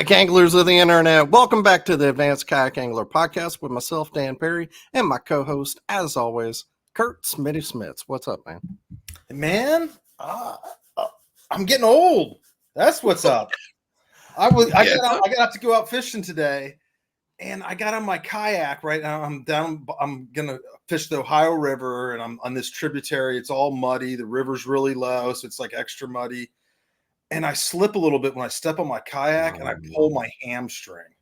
Kayak anglers of the internet, welcome back to the Advanced Kayak Angler Podcast with myself, Dan Perry, and my co-host, as always, Kurt Smitty Smits. What's up, man? Man, I'm getting old. That's what's up. I got out to go out fishing today, and I got on my kayak. Right now, I'm gonna fish the Ohio River, and I'm on this tributary. It's all muddy. The river's really low, so it's like extra muddy. And I slip a little bit when I step on my kayak, and I pull my hamstring.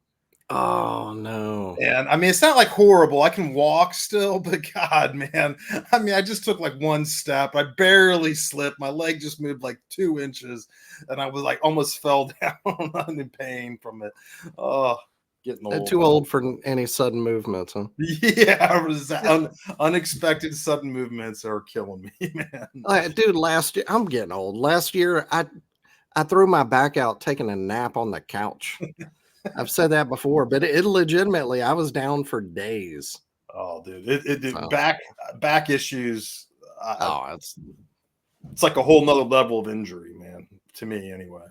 Oh, no. And I mean, it's not like horrible. I can walk still, but God, man. I mean, I just took like one step. I barely slipped. My leg just moved like 2 inches, and I was like almost fell down. I'm in pain from it. Oh, getting old. Too old for any sudden movements, huh? Yeah, unexpected sudden movements are killing me, man. Dude, last year, I'm getting old. Last year, I threw my back out taking a nap on the couch. I've said that before, but it legitimately, I was down for days. Oh, dude, back issues. It's like a whole nother level of injury, man. To me, anyway.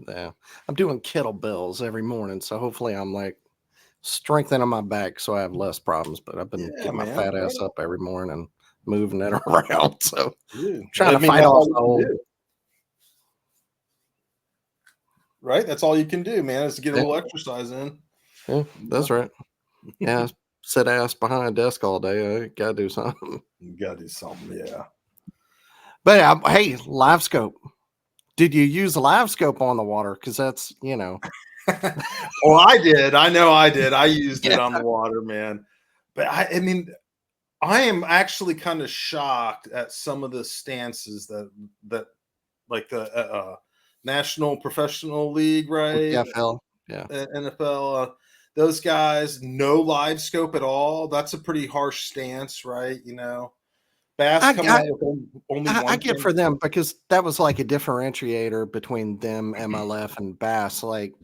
Yeah, I'm doing kettlebells every morning, so hopefully I'm like strengthening my back so I have less problems. But I've been getting my fat ass up every morning and moving it around. So trying to fight off the old. Right, that's all you can do, man, is to get a little exercise in. Yeah, that's right. Yeah, sit ass behind a desk all day. I gotta do something. You gotta do something, yeah. But hey, live scope. Did you use a live scope on the water? Because that's Well, I did. I know I did. I used it on the water, man. But I mean, I am actually kind of shocked at some of the stances that like the National Professional League, right? NFL, yeah, NFL. Those guys, no live scope at all. That's a pretty harsh stance, right? You know, Bass coming out with only one. I get for them because that was like a differentiator between them, MLF, and Bass. Like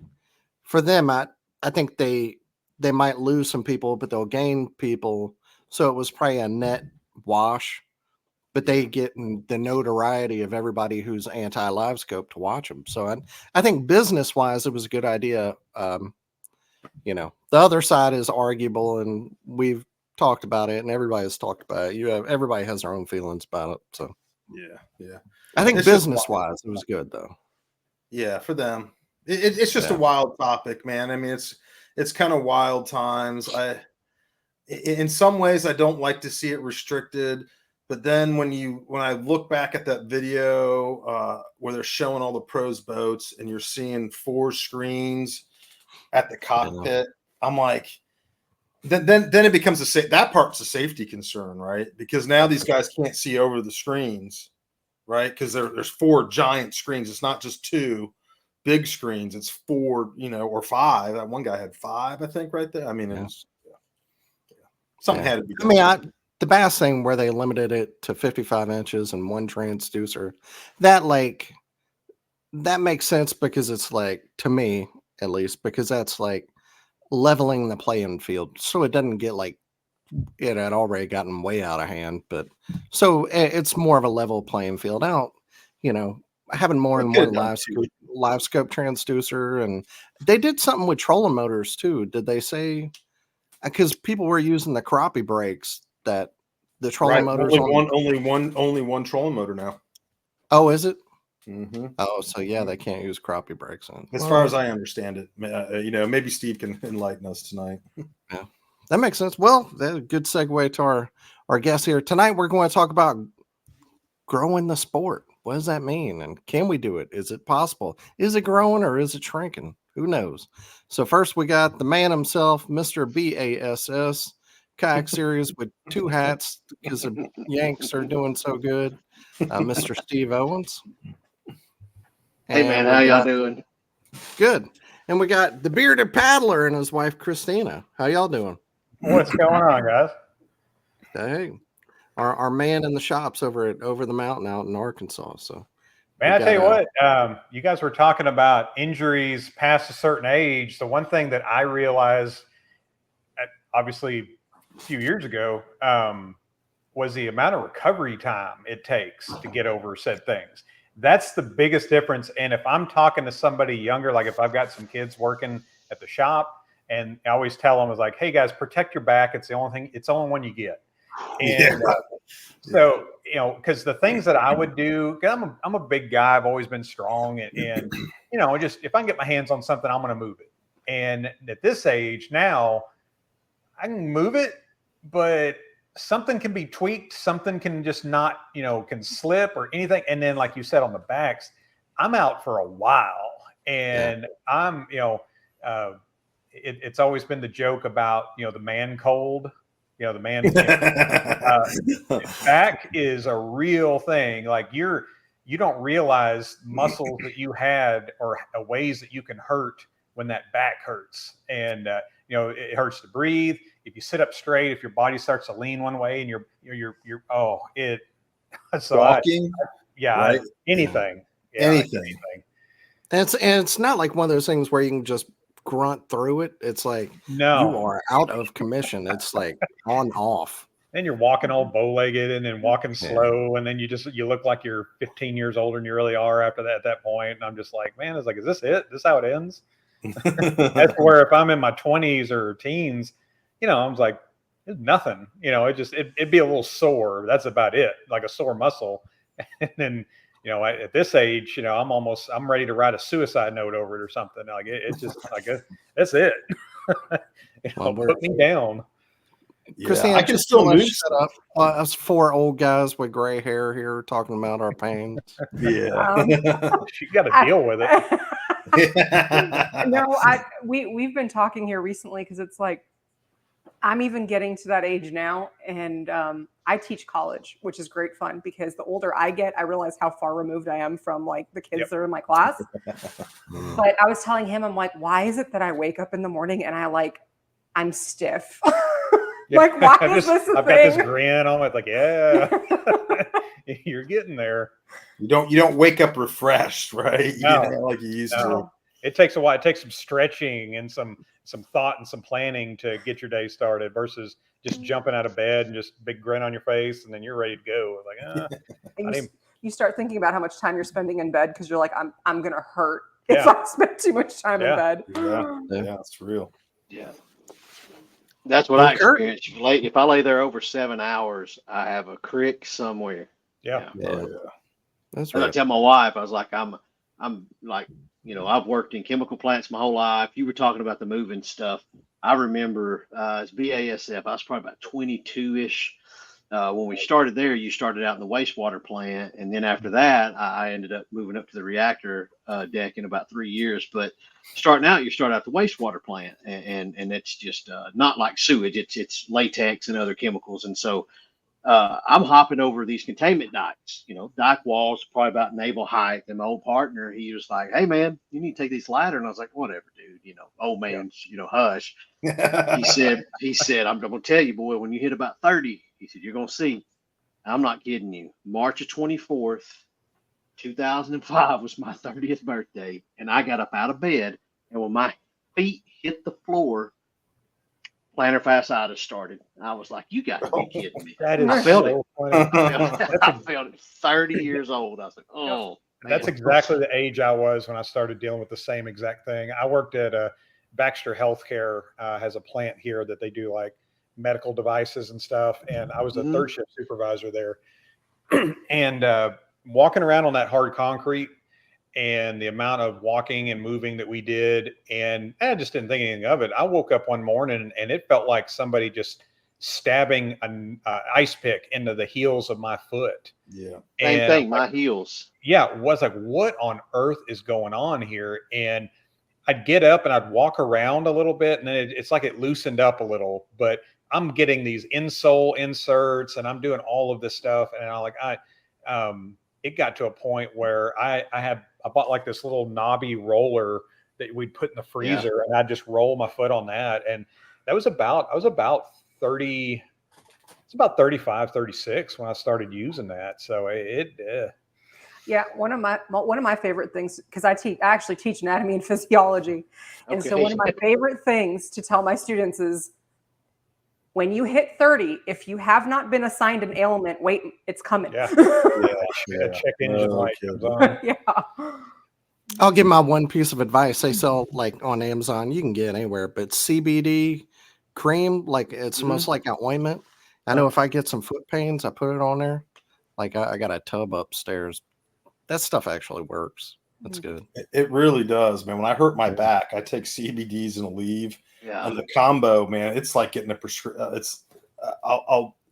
for them, I think they might lose some people, but they'll gain people. So it was probably a net wash. But they get the notoriety of everybody who's anti-live scope to watch them. So I think business-wise, it was a good idea. You know, the other side is arguable, and we've talked about it, and everybody's talked about it. Everybody has their own feelings about it. So yeah. I think business-wise, it was good though. Yeah, for them, it's just a wild topic, man. I mean, it's kind of wild times. In some ways, I don't like to see it restricted. But then when I look back at that video where they're showing all the pros boats and you're seeing 4 screens at the cockpit, I'm like, then it becomes that part's a safety concern, right? Because now these guys can't see over the screens, right? Because there's 4 giant screens. It's not just 2 big screens. It's 4, or 5. That one guy had 5, I think, right there. I mean, it was something had to be done. I mean, the Bass thing where they limited it to 55 inches and 1 transducer, that makes sense because it's like, to me at least, because that's like leveling the playing field. So it doesn't get like it had already gotten way out of hand. But so it's more of a level playing field out, having more than one live scope transducer. And they did something with trolling motors too. Did they say? Because people were using the crappie brakes that the trolling motors only one trolling motor now. Oh, is it? Mm-hmm. Oh, so yeah, they can't use crappie brakes on. As far as I understand it, maybe Steve can enlighten us tonight. Yeah, that makes sense. Well, that's a good segue to our guest here tonight. We're going to talk about growing the sport. What does that mean? And can we do it? Is it possible? Is it growing or is it shrinking? Who knows? So first we got the man himself, Mr. BASS Kayak Series with 2 hats because the Yanks are doing so good. Mr. Steve Owens. Hey man, how y'all doing? Good. And we got the bearded paddler and his wife Kristina. How y'all doing? What's going on, guys? Hey, our man in the shops over the mountain out in Arkansas. So man, I tell you what, you guys were talking about injuries past a certain age. The one thing that I realized, obviously a few years ago, was the amount of recovery time it takes to get over said things. That's the biggest difference. And if I'm talking to somebody younger, like if I've got some kids working at the shop, and I always tell them, is like, hey guys, protect your back. It's the only thing, it's the only one you get. And so, you know, because the things that I would do, 'cause I'm a big guy. I've always been strong, and you know, just if I can get my hands on something, I'm going to move it. And at this age now, I can move it, but something can be tweaked. Something can just not, you know, can slip or anything. And then, like you said, on the backs, I'm out for a while, and I'm, you know, it's always been the joke about, you know, the man cold. You know, the man back is a real thing. Like you don't realize muscles that you had or ways that you can hurt when that back hurts. And, you know, it hurts to breathe. If you sit up straight, if your body starts to lean one way and so walking, right? Anything. Yeah, anything. And it's not like one of those things where you can just grunt through it. It's like you are out of commission. It's like on off. And you're walking all bow-legged and then walking slow, and then you look like you're 15 years older than you really are after that at that point. And I'm just like, man, it's like, is this it? Is this how it ends? That's where if I'm in my 20s or teens, you know, I'm like, it's nothing. You know, it'd be a little sore. That's about it, like a sore muscle. And then, you know, at this age, you know, I'm ready to write a suicide note over it or something. Like it's just like that's it. You know, put me down. Kristina, I can still move. Shut up. Us four old guys with gray hair here talking about our pains. Yeah, you got to deal with it. No, we've been talking here recently because it's like I'm even getting to that age now, and I teach college, which is great fun because the older I get, I realize how far removed I am from like the kids that are in my class. But I was telling him, I'm like, why is it that I wake up in the morning and I'm stiff? Like, why is this a I've got this grin on it, like, yeah, you're getting there. You don't wake up refreshed, right? No, like you used to. It takes a while. It takes some stretching and some thought and some planning to get your day started versus just jumping out of bed and just big grin on your face and then you're ready to go. Like, you start thinking about how much time you're spending in bed because you're like, I'm gonna hurt if I spend too much time in bed. Yeah, it's real. Yeah. That's what I experienced. If I lay there over 7 hours, I have a crick somewhere. Yeah. That's right. I tell my wife, I was like, I'm like, you know, I've worked in chemical plants my whole life. You were talking about the moving stuff. I remember it's BASF. I was probably about 22-ish. When we started there, you started out in the wastewater plant. And then after that, I ended up moving up to the reactor deck in about 3 years. But starting out, you start out the wastewater plant. And it's just not like sewage. It's latex and other chemicals. And so I'm hopping over these containment dikes, you know, dike walls, probably about navel height. And my old partner, he was like, hey, man, you need to take these ladder. And I was like, whatever, dude, you know, old man's, you know, hush. He said, I'm going to tell you, boy, when you hit about 30, he said, you're going to see. I'm not kidding you. March of 24th, 2005 was my 30th birthday. And I got up out of bed. And when my feet hit the floor, plantar fasciitis started. I was like, you got to be kidding me. I felt it. I felt it 30 years old. I was like, oh. That's exactly the age I was when I started dealing with the same exact thing. I worked at Baxter Healthcare, has a plant here that they do like medical devices and stuff. And I was a third shift supervisor there. And walking around on that hard concrete and the amount of walking and moving that we did, and I just didn't think anything of it. I woke up one morning and it felt like somebody just stabbing an ice pick into the heels of my foot. Yeah. Same thing, my heels. Yeah, it was like, what on earth is going on here? And I'd get up and I'd walk around a little bit, and then it's like it loosened up a little, but I'm getting these insole inserts and I'm doing all of this stuff. And it got to a point where I bought like this little knobby roller that we'd put in the freezer, and I'd just roll my foot on that. And I was about 30, it's about 35, 36 when I started using that. So Yeah, one of my favorite things, because I actually teach anatomy and physiology, and so one of my favorite things to tell my students is, when you hit 30, if you have not been assigned an ailment, wait, it's coming. Yeah. Yeah. Check engine light comes kidding. on. Yeah. I'll give my one piece of advice. They sell like on Amazon, you can get anywhere, but CBD cream, like it's almost like an ointment. I know if I get some foot pains, I put it on there. Like I got a tub upstairs. That stuff actually works. That's good. It really does, man. When I hurt my back, I take CBDs and Aleve, Yeah. and the combo, man, it's like getting a prescription. It's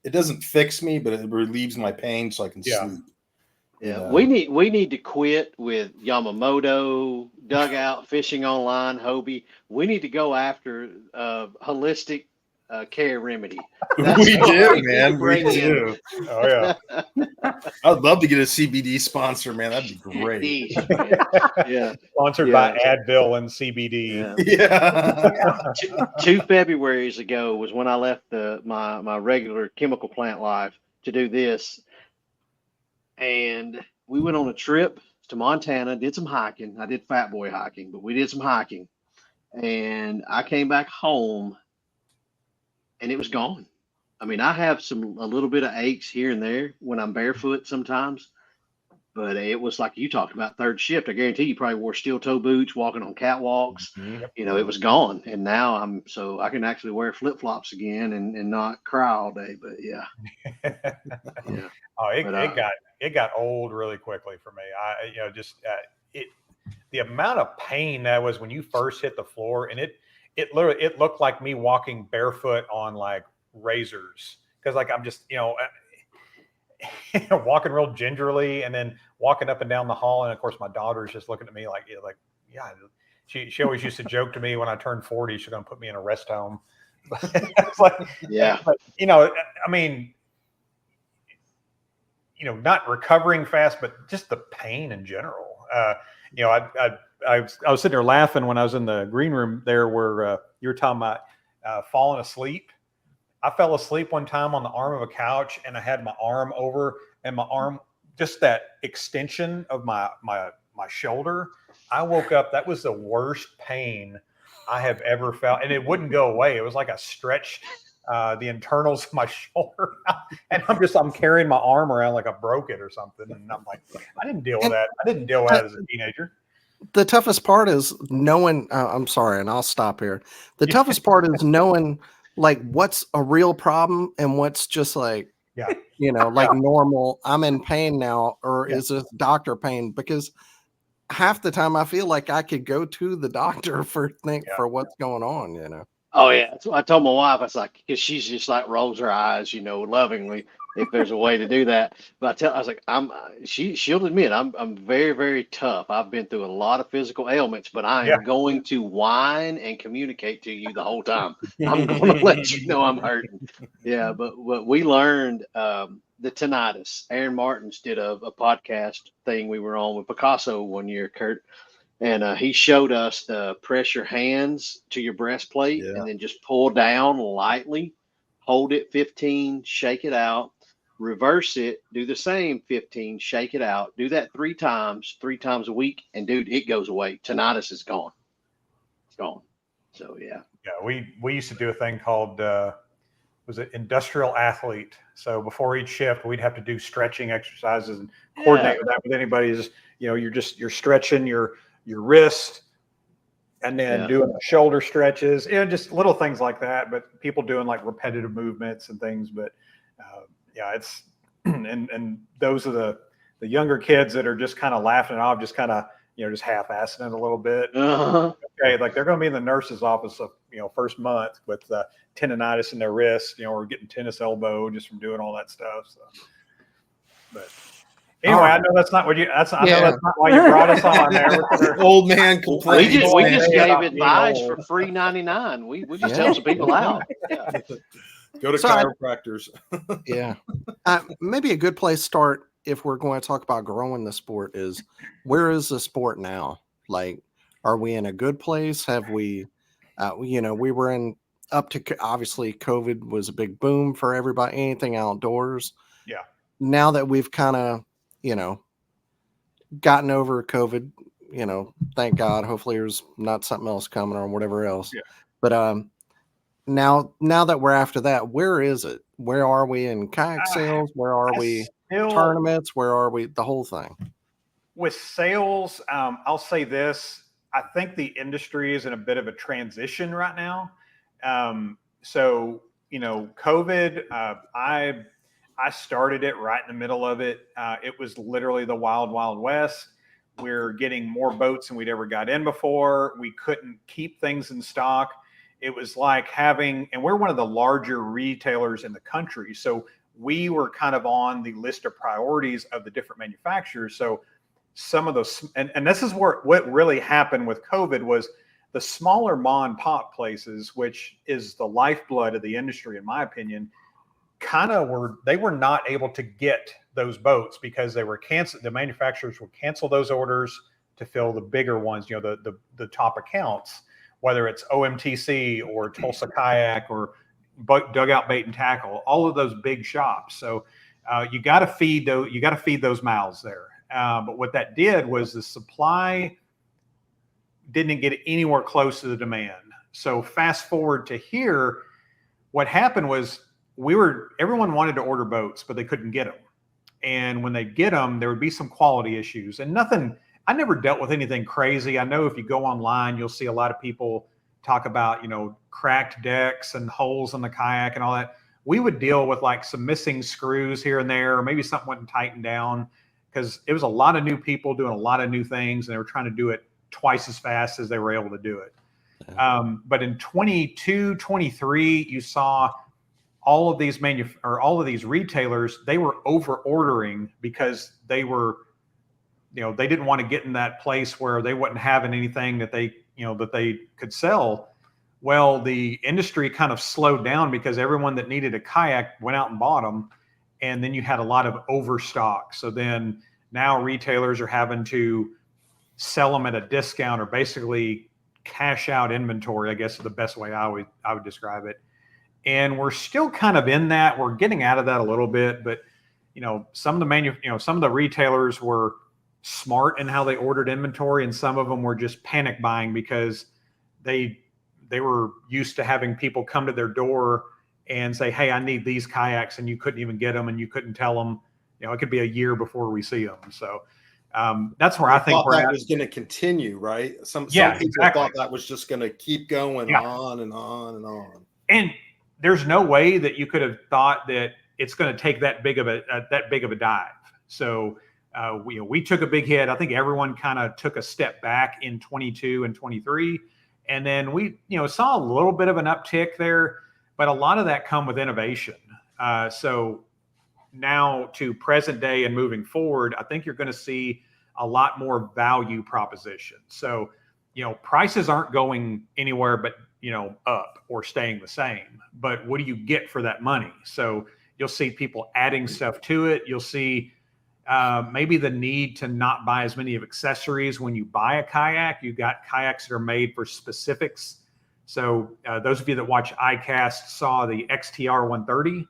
it doesn't fix me, but it relieves my pain so I can sleep. Yeah, You know? we need to quit with Yamamoto, dugout, fishing online, Hobie. We need to go after holistic care remedy. That's We what do, need to man. We bring in. do. Oh yeah. I'd love to get a CBD sponsor, man. That'd be great. Yeesh, man. Yeah. Sponsored by Advil and CBD. Yeah. 2 Februaries ago was when I left my regular chemical plant life to do this. And we went on a trip to Montana, did some hiking. I did fat boy hiking, but we did some hiking. And I came back home and it was gone. I mean, I have a little bit of aches here and there when I'm barefoot sometimes, but it was like you talked about third shift. I guarantee you probably wore steel toe boots, walking on catwalks. You know, it was gone. And now I can actually wear flip flops again and not cry all day. But yeah. Oh, it got old really quickly for me. The amount of pain that was when you first hit the floor, and it looked like me walking barefoot on like razors, because like I'm just walking real gingerly and then walking up and down the hall, and of course my daughter's just looking at me like she always used to joke to me when I turned 40 she's gonna put me in a rest home. It's like, I mean, not recovering fast, but just the pain in general. I was sitting there laughing when I was in the green room there where you were talking about falling asleep. I fell asleep one time on the arm of a couch, and I had my arm over, and my arm, just that extension of my shoulder. I woke up. That was the worst pain I have ever felt, and it wouldn't go away. It was like I stretched the internals of my shoulder out, and I'm carrying my arm around like I broke it or something. And I'm like, I didn't deal with that. I didn't deal with that as a teenager. The toughest part is knowing. I'm sorry, and I'll stop here. The toughest part is knowing like what's a real problem and what's just like, like normal. I'm in pain now, or is this doctor pain? Because half the time I feel like I could go to the doctor for what's going on. Oh yeah, so I told my wife, I was like, because she's just like rolls her eyes, lovingly, if there's a way to do that. But I was like, she'll admit I'm very, very tough. I've been through a lot of physical ailments, but I am going to whine and communicate to you the whole time. I'm going to let you know I'm hurting. Yeah, but we learned the tinnitus. Aaron Martins did a podcast thing we were on with Picasso one year, Kurt. And he showed us the press your hands to your breastplate and then just pull down lightly, hold it 15, shake it out, reverse it, do the same 15, shake it out, do that 3 times a week. And dude, it goes away. Tinnitus is gone. It's gone. So, yeah. Yeah. We used to do a thing called, was it industrial athlete? So before each shift, we'd have to do stretching exercises and coordinate with that with anybody's, you're stretching your wrist and then doing the shoulder stretches, just little things like that, but people doing like repetitive movements and things. But it's, and those are the younger kids that are just kind of laughing it off, just kind of, just half-assing it a little bit. Okay. Like they're going to be in the nurse's office of, first month with tendonitis in their wrist, or getting tennis elbow just from doing all that stuff. So, but anyway, I know that's not what I know that's not why you brought us on there. Old man complaining. We just gave advice for free 99. We just tell some people out. Yeah. Go to chiropractors. Maybe a good place to start if we're going to talk about growing the sport is, where is the sport now? Like, are we in a good place? Have we, we were in up to, obviously COVID was a big boom for everybody, anything outdoors. Yeah. Now that we've kind of, gotten over COVID, thank God, hopefully there's not something else coming or whatever else. Yeah. But now that we're after that, where is it? Where are we in kayak sales? Where are we tournaments? Where are we? The whole thing. With sales, I'll say this. I think the industry is in a bit of a transition right now. So, COVID, I started it right in the middle of it. It was literally the wild, wild west. We're getting more boats than we'd ever got in before. We couldn't keep things in stock. It was like and we're one of the larger retailers in the country. So we were kind of on the list of priorities of the different manufacturers. So some of those, and this is what really happened with COVID was the smaller mom and pop places, which is the lifeblood of the industry, in my opinion, they were not able to get those boats because they were canceled. The manufacturers would cancel those orders to fill the bigger ones, the top accounts, whether it's OMTC or Tulsa Kayak or Dugout Bait and Tackle, all of those big shops. So you got to feed those mouths there. But what that did was the supply didn't get anywhere close to the demand. So fast forward to here, what happened was everyone wanted to order boats, but they couldn't get them. And when they get them, there would be some quality issues and nothing. I never dealt with anything crazy. I know if you go online, you'll see a lot of people talk about, cracked decks and holes in the kayak and all that. We would deal with like some missing screws here and there, or maybe something wasn't tightened down because it was a lot of new people doing a lot of new things and they were trying to do it twice as fast as they were able to do it. But in 22, 23, you saw all of these all of these retailers, they were over ordering because they were, they didn't want to get in that place where they wasn't having anything that they could sell. Well, the industry kind of slowed down because everyone that needed a kayak went out and bought them. And then you had a lot of overstock. So then now retailers are having to sell them at a discount or basically cash out inventory, I guess is the best way I would describe it. And we're still kind of in that. We're getting out of that a little bit, but some of the retailers were smart in how they ordered inventory, and some of them were just panic buying because they were used to having people come to their door and say, "Hey, I need these kayaks," and you couldn't even get them, and you couldn't tell them. It could be a year before we see them. So that's where I think we're that was going to continue, right? Some people thought that was just going to keep going on and on and on. And there's no way that you could have thought that it's going to take that big of a dive. So we took a big hit. I think everyone kind of took a step back in 22 and 23, and then we saw a little bit of an uptick there, but a lot of that come with innovation. So now to present day and moving forward, I think you're going to see a lot more value proposition. So prices aren't going anywhere but up or staying the same, but what do you get for that money? So you'll see people adding stuff to it. You'll see maybe the need to not buy as many of accessories when you buy a kayak. You got kayaks that are made for specifics. So those of you that watch iCast saw the XTR 130.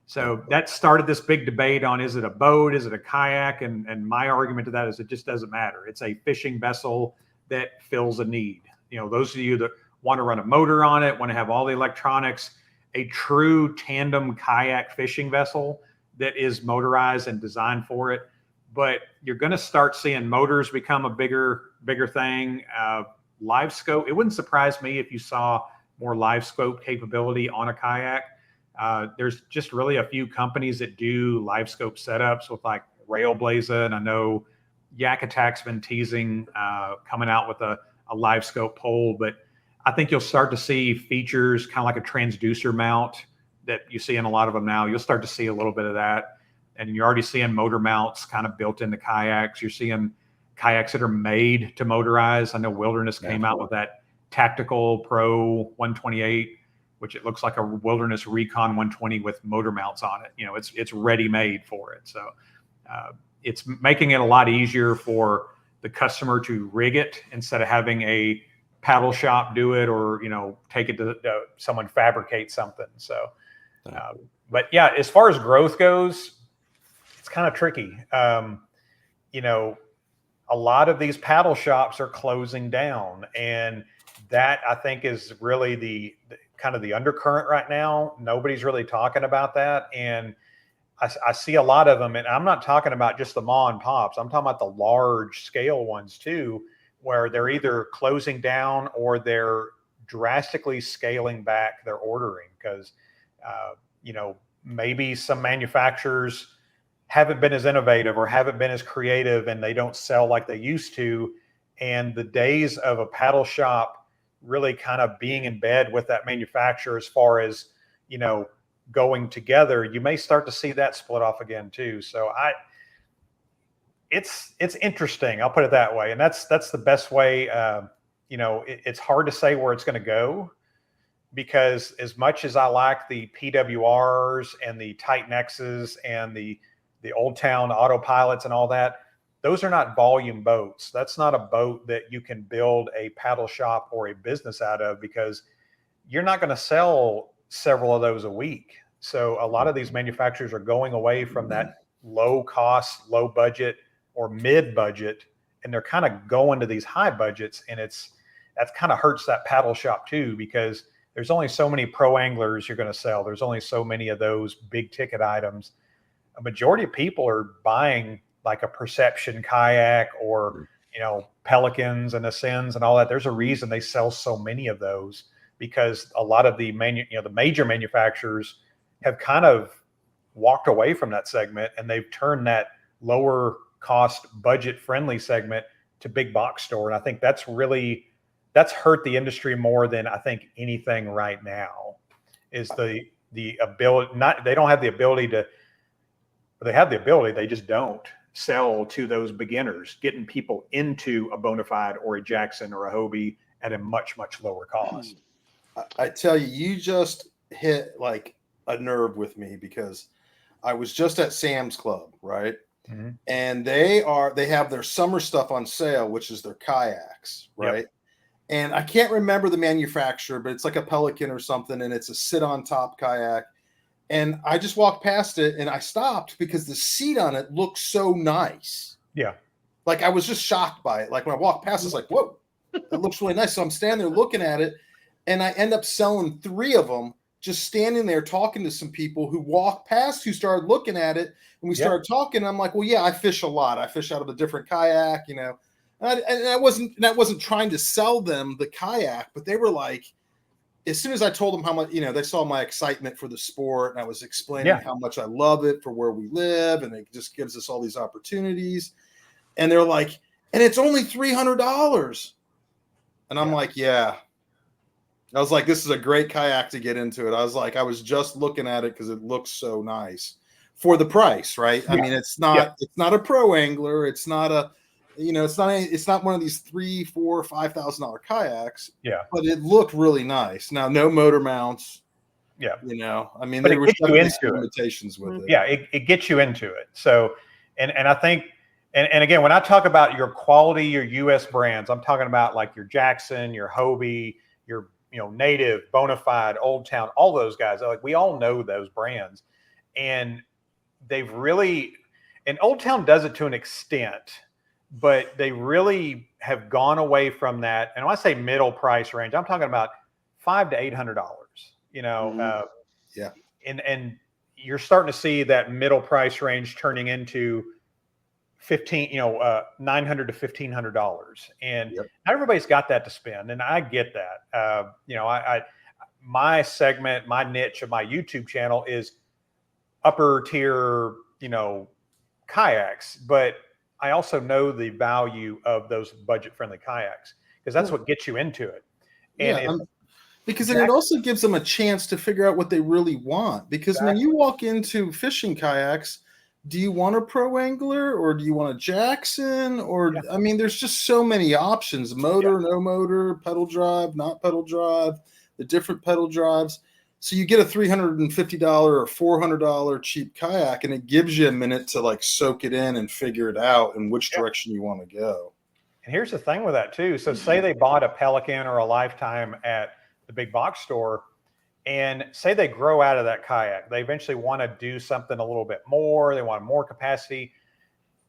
So that started this big debate on, is it a boat? Is it a kayak? And my argument to that is it just doesn't matter. It's a fishing vessel that fills a need. Those of you that want to run a motor on it, want to have all the electronics, a true tandem kayak fishing vessel that is motorized and designed for it. But you're going to start seeing motors become a bigger thing. Live scope. It wouldn't surprise me if you saw more live scope capability on a kayak. There's just really a few companies that do live scope setups with like Railblazer, and I know Yak Attack's been teasing coming out with a live scope pole, but I think you'll start to see features kind of like a transducer mount that you see in a lot of them now. You'll start to see a little bit of that, and you're already seeing motor mounts kind of built into kayaks. You're seeing kayaks that are made to motorize. I know Wilderness came out with that Tactical Pro 128, which it looks like a Wilderness Recon 120 with motor mounts on it. It's ready made for it. So it's making it a lot easier for the customer to rig it instead of having a paddle shop do it, or take it to someone fabricate something. So but yeah, as far as growth goes, it's kind of tricky. A lot of these paddle shops are closing down, and that I think is really kind of the undercurrent right now. Nobody's really talking about that. And I see a lot of them, and I'm not talking about just the mom and pops. I'm talking about the large scale ones too, where they're either closing down or they're drastically scaling back their ordering because, maybe some manufacturers haven't been as innovative or haven't been as creative, and they don't sell like they used to. And the days of a paddle shop really kind of being in bed with that manufacturer as far as, going together, you may start to see that split off again too. So it's interesting. I'll put it that way. And that's the best way. It's hard to say where it's going to go, because as much as I like the PWRs and the Titan X's and the Old Town autopilots and all that, those are not volume boats. That's not a boat that you can build a paddle shop or a business out of, because you're not going to sell several of those a week. So a lot of these manufacturers are going away from that low cost, low budget or mid budget, and they're kind of going to these high budgets. And that kind of hurts that paddle shop too, because there's only so many pro anglers you're going to sell. There's only so many of those big ticket items. A majority of people are buying like a Perception kayak or, Pelicans and Ascends and all that. There's a reason they sell so many of those, because a lot of the major manufacturers have kind of walked away from that segment, and they've turned that lower cost budget friendly segment to big box store. And I think that's hurt the industry more than I think anything right now, is the ability, they don't have the ability to, they have the ability, they just don't sell to those beginners, getting people into a Bonafide or a Jackson or a Hobie at a much, much lower cost. I tell you, you just hit like a nerve with me, because I was just at Sam's Club, right? Mm-hmm. And they have their summer stuff on sale, which is their kayaks, right? Yep. And I can't remember the manufacturer, but it's like a Pelican or something, and it's a sit on top kayak. And I just walked past it and I stopped because the seat on it looked so nice. Yeah. Like I was just shocked by it. Like when I walked past, it's like, whoa, that looks really nice. So I'm standing there looking at it, and I end up selling 3 of them, just standing there talking to some people who walked past, who started looking at it, and we started talking. And I'm like, well, yeah, I fish a lot. I fish out of a different kayak, And I wasn't trying to sell them the kayak, but they were like, as soon as I told them how much, they saw my excitement for the sport, and I was explaining how much I love it for where we live, and it just gives us all these opportunities. And they're like, and it's only $300. And I'm like, yeah. I was like, this is a great kayak to get into it. I was like, I was just looking at it because it looks so nice for the price, right? I mean, it's not a pro angler. It's not a, it's not one of these $3,000, $4,000, $5,000 kayaks. Yeah. But it looked really nice. Now, no motor mounts. Yeah. I mean, but there were limitations with it. Yeah. It gets you into it. So, and I think, and again, when I talk about your quality, your US brands, I'm talking about like your Jackson, your Hobie, your, Native, Bonafide, Old Town, all those guys. Like, we all know those brands, and they've really, and Old Town does it to an extent, but they really have gone away from that. And when I say middle price range, I'm talking about $500 to $800, and you're starting to see that middle price range turning into $900 to $1,500. And not everybody's got that to spend. And I get that. My segment, my niche of my YouTube channel is upper tier, kayaks, but I also know the value of those budget-friendly kayaks, because that's what gets you into it. And because then it also gives them a chance to figure out what they really want. Because when you walk into fishing kayaks, do you want a pro angler, or do you want a Jackson? Or I mean, there's just so many options: motor, no motor, pedal drive, not pedal drive, the different pedal drives. So you get a $350 or $400 cheap kayak, and it gives you a minute to like soak it in and figure it out and which direction you want to go. And here's the thing with that too. So say they bought a Pelican or a Lifetime at the big box store, and say they grow out of that kayak. They eventually want to do something a little bit more. They want more capacity.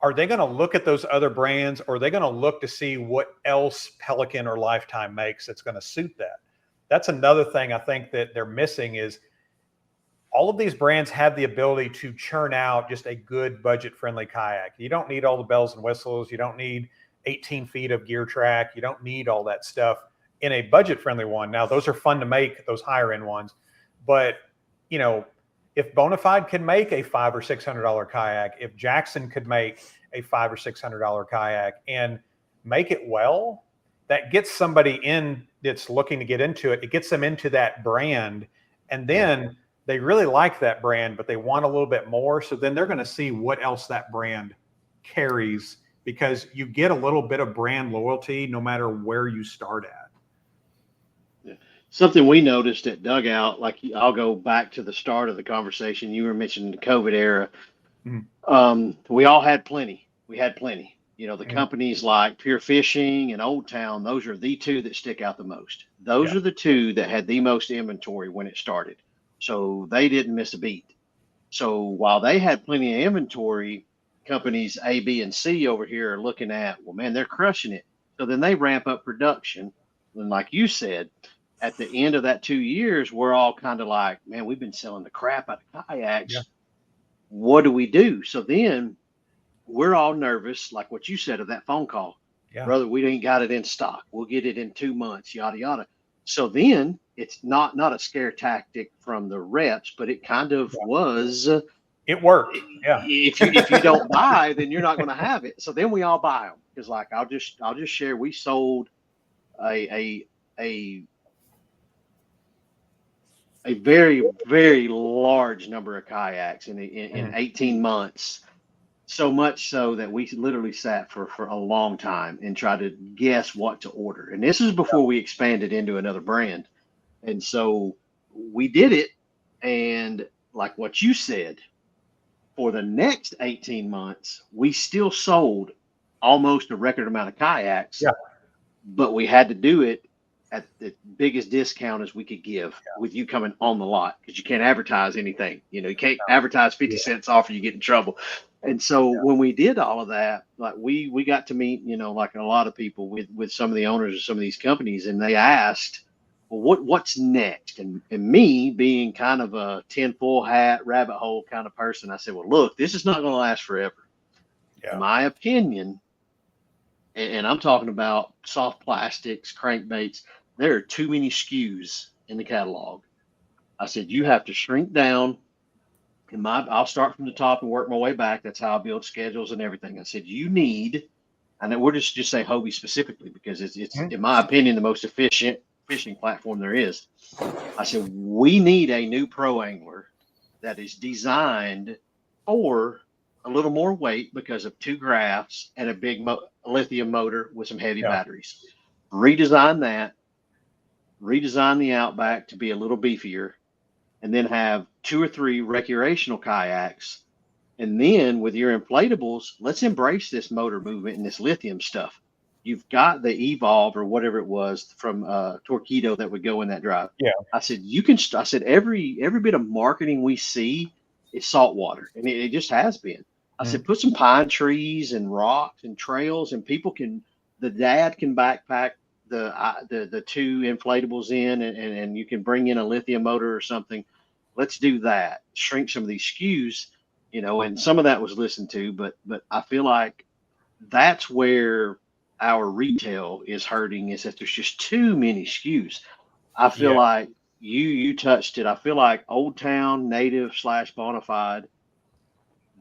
Are they going to look at those other brands, or are they going to look to see what else Pelican or Lifetime makes that's going to suit that? that's another thing I think that they're missing is all of these brands have the ability to churn out just a good budget-friendly kayak. You don't need all the bells and whistles. You don't need 18 feet of gear track. You don't need all that stuff in a budget-friendly one. Now, those are fun to make, those higher-end ones. But, you know, if Bonafide can make a $500 or $600 kayak, if Jackson could make a $500 or $600 kayak and make it well, that gets somebody in that's looking to get into it. It gets them into that brand. And then they really like that brand, but they want a little bit more. So then they're going to see what else that brand carries, because you get a little bit of brand loyalty no matter where you start at. Yeah. Something we noticed at Dugout, like I'll go back to the start of the conversation. You were mentioning the COVID era. We all had plenty. We had plenty. You know, the companies like Pure Fishing and Old Town, those are the two that stick out the most. Those are the two that had the most inventory when it started. So they didn't miss a beat. So while they had plenty of inventory, companies A, B, and C over here are looking at, well, man, they're crushing it. So then they ramp up production. And like you said, at the end of that 2 years, we're all kind of like, man, we've been selling the crap out of kayaks. Yeah. What do we do? So then we're all nervous, like what you said of that phone call. Yeah. Brother, we ain't got it in stock. We'll get it in 2 months, yada, yada. So then it's not a scare tactic from the reps, but it kind of was. It worked. Yeah. If you don't buy, then you're not going to have it. So then we all buy them. Because like I'll just share, we sold a very, very large number of kayaks in 18 months. So much so that we literally sat for a long time and tried to guess what to order. And this is before we expanded into another brand. And so we did it. And like what you said, for the next 18 months, we still sold almost a record amount of kayaks. Yeah. But we had to do it at the biggest discount as we could give with you coming on the lot, because you can't advertise anything. You know, you can't advertise 50 cents off or you get in trouble. And so when we did all of that, like we got to meet, you know, like a lot of people with some of the owners of some of these companies, and they asked, well, what's next? And me being kind of a tinfoil hat, rabbit hole kind of person, I said, well, look, this is not going to last forever. Yeah. In my opinion, and I'm talking about soft plastics, crankbaits, there are too many SKUs in the catalog. I said, you have to shrink down. I'll start from the top and work my way back. That's how I build schedules and everything. I said, you need, and we're just say Hobie specifically, because it's in my opinion, the most efficient fishing platform there is. I said, we need a new pro angler that is designed for a little more weight because of 2 graphs and a big lithium motor with some heavy batteries. Redesign that, redesign the Outback to be a little beefier, and then have 2 or 3 recreational kayaks. And then with your inflatables, let's embrace this motor movement and this lithium stuff. You've got the Evolve or whatever it was from Torpedo that would go in that drive. Yeah. I said, I said, every bit of marketing we see is saltwater. And it just has been. I said, put some pine trees and rocks and trails, and the dad can backpack the 2 inflatables in, and you can bring in a lithium motor or something. Let's do that. Shrink some of these SKUs, you know, and some of that was listened to, but I feel like that's where our retail is hurting, is that there's just too many SKUs. I feel like you touched it. I feel like Old Town, Native / Bonafide,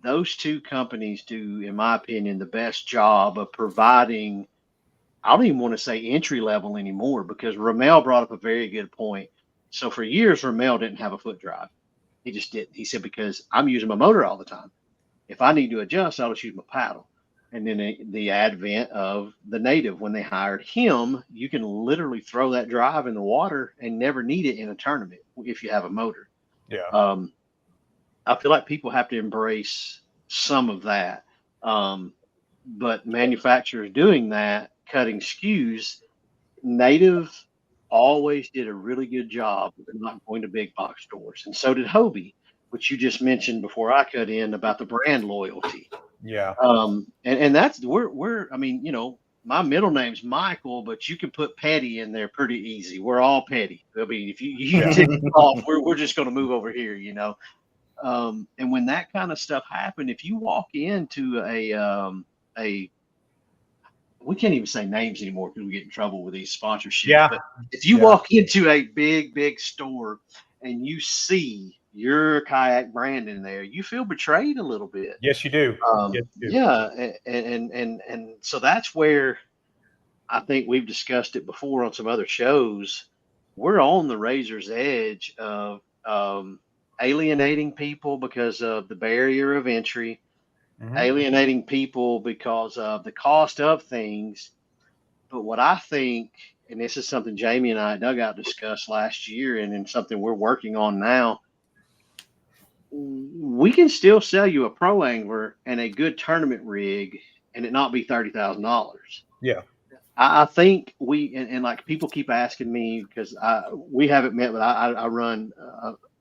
those 2 companies do, in my opinion, the best job of providing. I don't even want to say entry level anymore, because Ramel brought up a very good point. So for years, Ramel didn't have a foot drive. He just didn't. He said, because I'm using my motor all the time. If I need to adjust, I'll just use my paddle. And then the advent of the Native, when they hired him, you can literally throw that drive in the water and never need it in a tournament if you have a motor. Yeah. I feel like people have to embrace some of that. But manufacturers doing that, cutting SKUs, Native always did a really good job of not going to big box stores. And so did Hobie, which you just mentioned before I cut in about the brand loyalty. Yeah. And that's, we're I mean, you know, my middle name's Michael, but you can put Petty in there pretty easy. We're all petty. I mean, if you tick it off, we're just going to move over here, you know. And when that kind of stuff happened, if you walk into a we can't even say names anymore because we get in trouble with these sponsorships. Yeah. But if you walk into a big store and you see your kayak brand in there, you feel betrayed a little bit. Yes, you do. Yes, you do. Yeah, and so that's where I think we've discussed it before on some other shows. We're on the razor's edge of alienating people because of the barrier of entry, alienating people because of the cost of things. But what I think, and this is something Jamie and I at Dugout discussed last year, and something we're working on now, we can still sell you a pro angler and a good tournament rig and it not be $30,000. Yeah. I think and like people keep asking me because we haven't met, but I run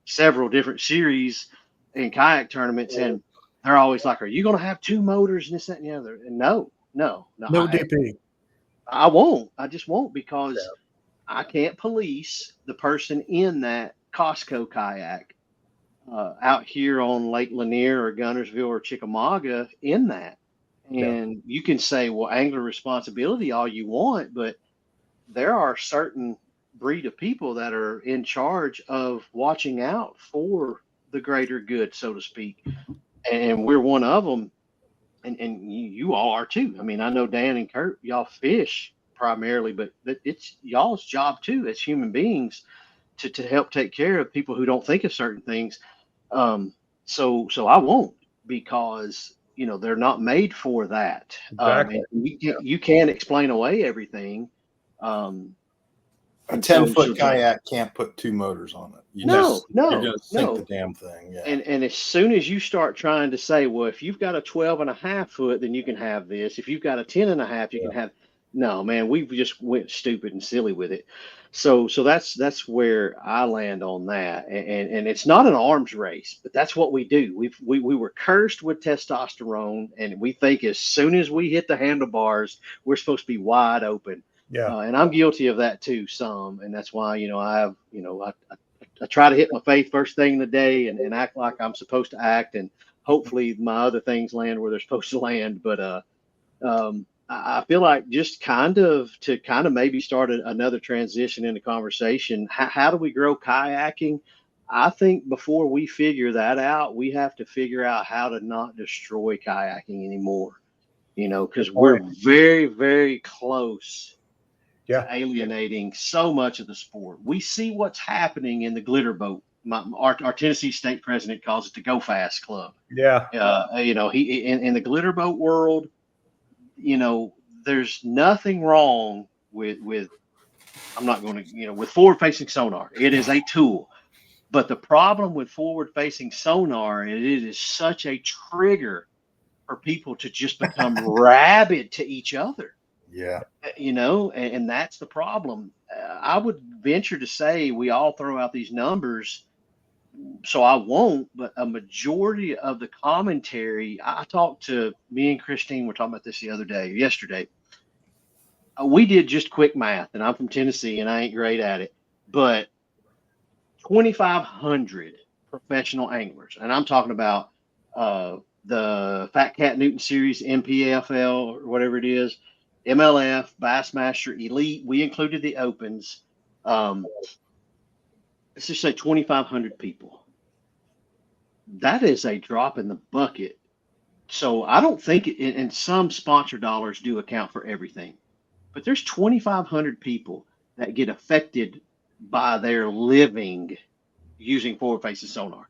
several different series in kayak tournaments, and they're always like, "Are you going to have 2 motors and this, that, and the other?" And no. No DP. I won't. I just won't because I can't police the person in that Costco kayak out here on Lake Lanier or Gunnersville or Chickamauga in that. And you can say, well, angler responsibility all you want, but there are certain breed of people that are in charge of watching out for the greater good, so to speak. And we're one of them. And you all are too. I mean, I know Dan and Kurt, y'all fish primarily, but it's y'all's job too as human beings to help take care of people who don't think of certain things. So I won't, because you know they're not made for that. Exactly. You can't explain away everything. A 10-foot kayak can't put 2 motors on it. You're gonna sink the damn thing. Yeah. And as soon as you start trying to say, well, if you've got a 12.5 foot, then you can have this. If you've got a 10.5, you can have. No, man, we just went stupid and silly with it. So that's where I land on that. And it's not an arms race, but that's what we do. We were cursed with testosterone, and we think as soon as we hit the handlebars, we're supposed to be wide open. Yeah. And I'm guilty of that too, some. And that's why, I try to hit my faith first thing in the day and act like I'm supposed to act. And hopefully my other things land where they're supposed to land. But I feel like just kind of maybe start another transition in the conversation. How do we grow kayaking? I think before we figure that out, we have to figure out how to not destroy kayaking anymore, because we're very, very close to alienating so much of the sport. We see what's happening in the glitter boat. Our Tennessee state president calls it the Go Fast Club. Yeah. He in the glitter boat world, there's nothing wrong with I'm not going to, with forward facing sonar. It is a tool. But the problem with forward facing sonar, it is such a trigger for people to just become rabid to each other. Yeah. And that's the problem. I would venture to say we all throw out these numbers, so I won't, but a majority of the commentary, I talked to me and Christine, were talking about this yesterday. We did just quick math, and I'm from Tennessee and I ain't great at it, but 2,500 professional anglers, and I'm talking about the Fat Cat Newton Series, MPFL, or whatever it is, MLF, Bassmaster, Elite. We included the Opens. Let's just say 2,500 people. That is a drop in the bucket. So I don't think, and some sponsor dollars do account for everything, but there's 2,500 people that get affected by their living using forward-facing sonar.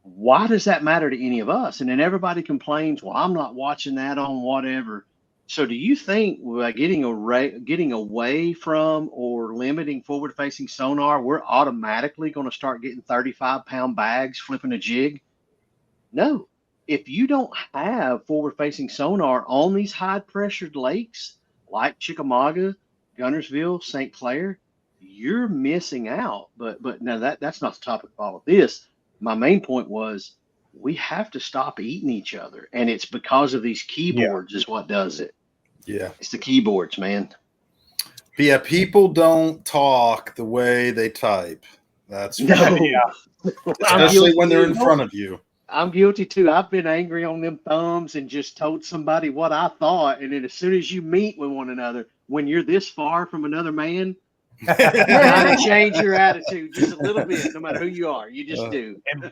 Why does that matter to any of us? And then everybody complains, well, I'm not watching that on whatever. So do you think by getting away from or limiting forward-facing sonar, we're automatically going to start getting 35-pound bags flipping a jig? No. If you don't have forward-facing sonar on these high-pressured lakes like Chickamauga, Gunnersville, St. Clair, you're missing out. But now that's not the topic of all of this. My main point was we have to stop eating each other, and it's because of these keyboards is what does it. Yeah. It's the keyboards, man. But yeah, people don't talk the way they type. That's No. especially when they're in front of you. I'm guilty too. I've been angry on them thumbs and just told somebody what I thought. And then as soon as you meet with one another, when you're this far from another man, you gotta change your attitude just a little bit, no matter who you are. You just do. And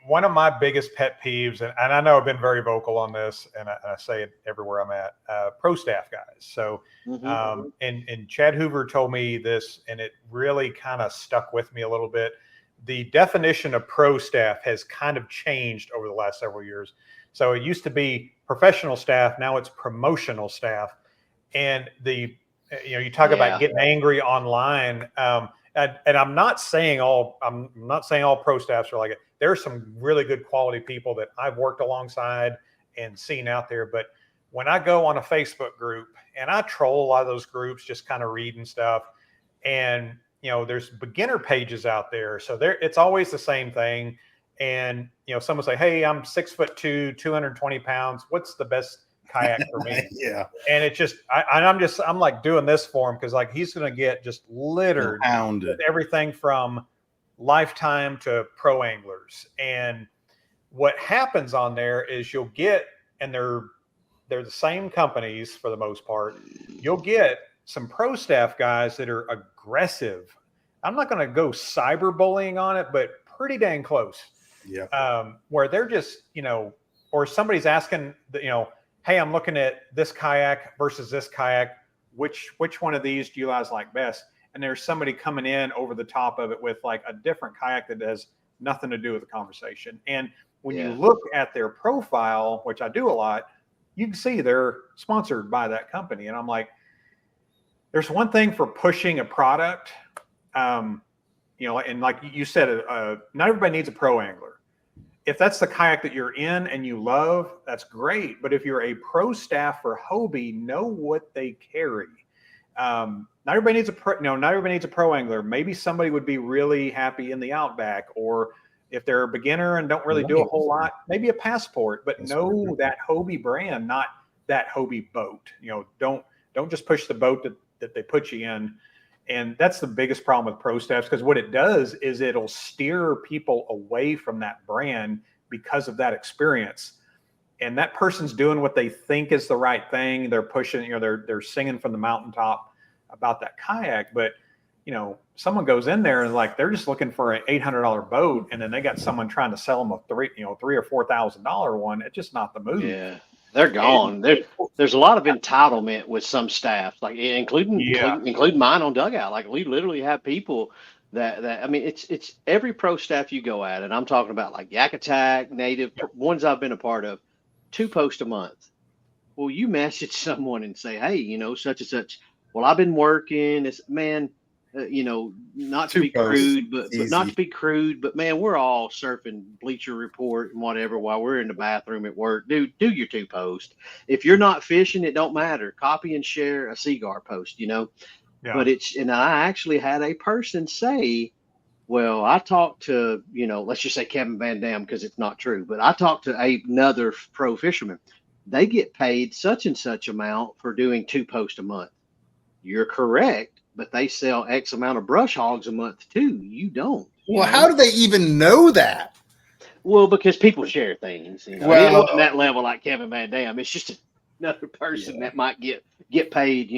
one of my biggest pet peeves, and I know I've been very vocal on this, and I say it everywhere I'm at, pro staff guys. So, and Chad Hoover told me this, and it really kind of stuck with me a little bit. The definition of pro staff has kind of changed over the last several years. So it used to be professional staff. Now it's promotional staff. And you talk about getting angry online. And I'm not saying all pro staffs are like it. There are some really good quality people that I've worked alongside and seen out there. But when I go on a Facebook group and I troll a lot of those groups, just kind of reading stuff, and there's beginner pages out there. So it's always the same thing. And, someone say, hey, I'm 6'2", 220 pounds. What's the best kayak for me? Yeah. And it's just, I'm like doing this for him. Cause like, he's going to get just littered with everything from lifetime to pro anglers. And what happens on there is you'll get, and they're the same companies for the most part. You'll get some pro staff guys that are aggressive. I'm not going to go cyberbullying on it, but pretty dang close. Yeah. Where they're just, or somebody's asking, hey, I'm looking at this kayak versus this kayak. Which one of these do you guys like best? And there's somebody coming in over the top of it with like a different kayak that has nothing to do with the conversation. And when you look at their profile, which I do a lot, you can see they're sponsored by that company. And I'm like, there's one thing for pushing a product, and like you said, not everybody needs a pro angler. If that's the kayak that you're in and you love, that's great. But if you're a pro staff for Hobie, know what they carry. Not everybody needs a pro angler. Maybe somebody would be really happy in the Outback, or if they're a beginner and don't really do a whole lot, maybe a Passport. But know that Hobie brand, not that Hobie boat. Don't just push the boat that they put you in. And that's the biggest problem with pro staffs, because what it does is it'll steer people away from that brand because of that experience. And that person's doing what they think is the right thing. They're pushing, they're singing from the mountaintop about that kayak. But, someone goes in there and like, they're just looking for an $800 boat. And then they got someone trying to sell them a $3,000 or $4,000 one. It's just not the move. Yeah. They're gone. There's a lot of entitlement with some staff, like including mine on Dugout. Like we literally have people that I mean, it's every pro staff you go at, and I'm talking about like Yak Attack, Native, ones I've been a part of, 2 posts a month. Well, you message someone and say, hey, such and such. Well, I've been working. It's not to be crude, but not to be crude, but man, we're all surfing Bleacher Report and whatever while we're in the bathroom at work. Do your 2 posts. If you're not fishing, it don't matter. Copy and share a Seaguar post, Yeah. But and I actually had a person say, well, I talked to, let's just say Kevin Van Dam, because it's not true, but I talked to another pro fisherman. They get paid such and such amount for doing 2 posts a month. You're correct, but they sell X amount of brush hogs a month too. You don't. Well, how do they even know that? Well, because people share things. Well, it wasn't that level like Kevin Van Dam. It's just another person that might get paid.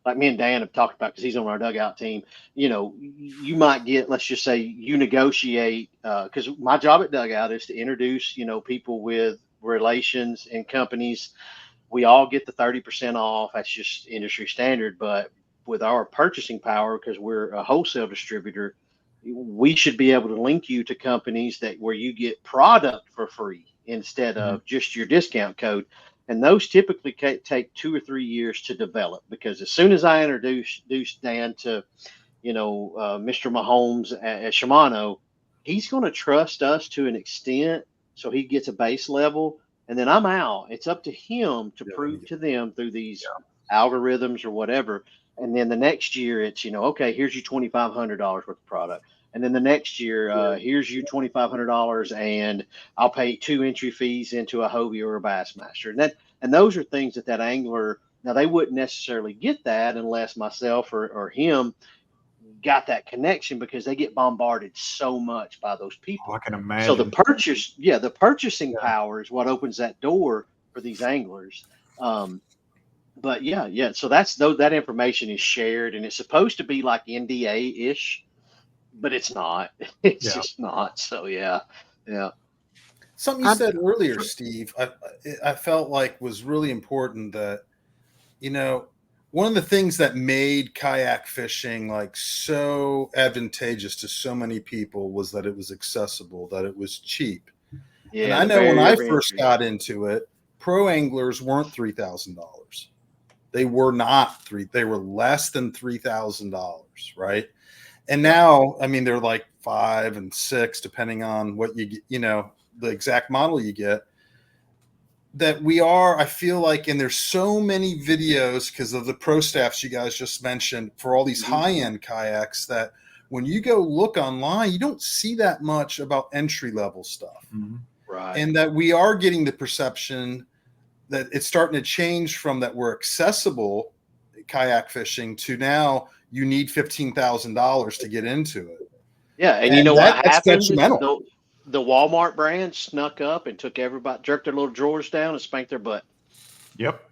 Like me and Dan have talked about, because he's on our dugout team. You might get, let's just say, you negotiate, because my job at Dugout is to introduce, people with relations and companies. We all get the 30% off. That's just industry standard. But with our purchasing power, because we're a wholesale distributor, we should be able to link you to companies where you get product for free instead of just your discount code. And those typically take 2 or 3 years to develop, because as soon as I introduce Dan to, Mr. Mahomes at Shimano, he's going to trust us to an extent, so he gets a base level. And then I'm out. It's up to him to prove to them through these algorithms or whatever. And then the next year it's, okay, here's you $2,500 worth of product. And then the next year, here's you $2,500, and I'll pay 2 entry fees into a Hobie or a Bassmaster. And And those are things that angler, now they wouldn't necessarily get that unless myself or him got that connection, because they get bombarded so much by those people. I can imagine. So the purchasing power is what opens that door for these anglers. But yeah. So that information is shared, and it's supposed to be like NDA ish, but it's not. It's just not. So yeah. Something you said earlier, Steve, I felt like was really important, that, one of the things that made kayak fishing like so advantageous to so many people was that it was accessible, that it was cheap. Yeah, and I know when I first got into it, pro anglers weren't $3,000. They were not they were less than $3,000, right? And now, I mean, they're like 5 and 6, depending on what you get, the exact model you get. That I feel like, and there's so many videos because of the pro staffs you guys just mentioned for all these high-end kayaks, that when you go look online, you don't see that much about entry-level stuff. Right. And that we are getting the perception that it's starting to change from that we're accessible kayak fishing to now you need $15,000 to get into it. Yeah, and you know what happened? Detrimental. The Walmart brand snuck up and took everybody, jerked their little drawers down and spanked their butt. Yep.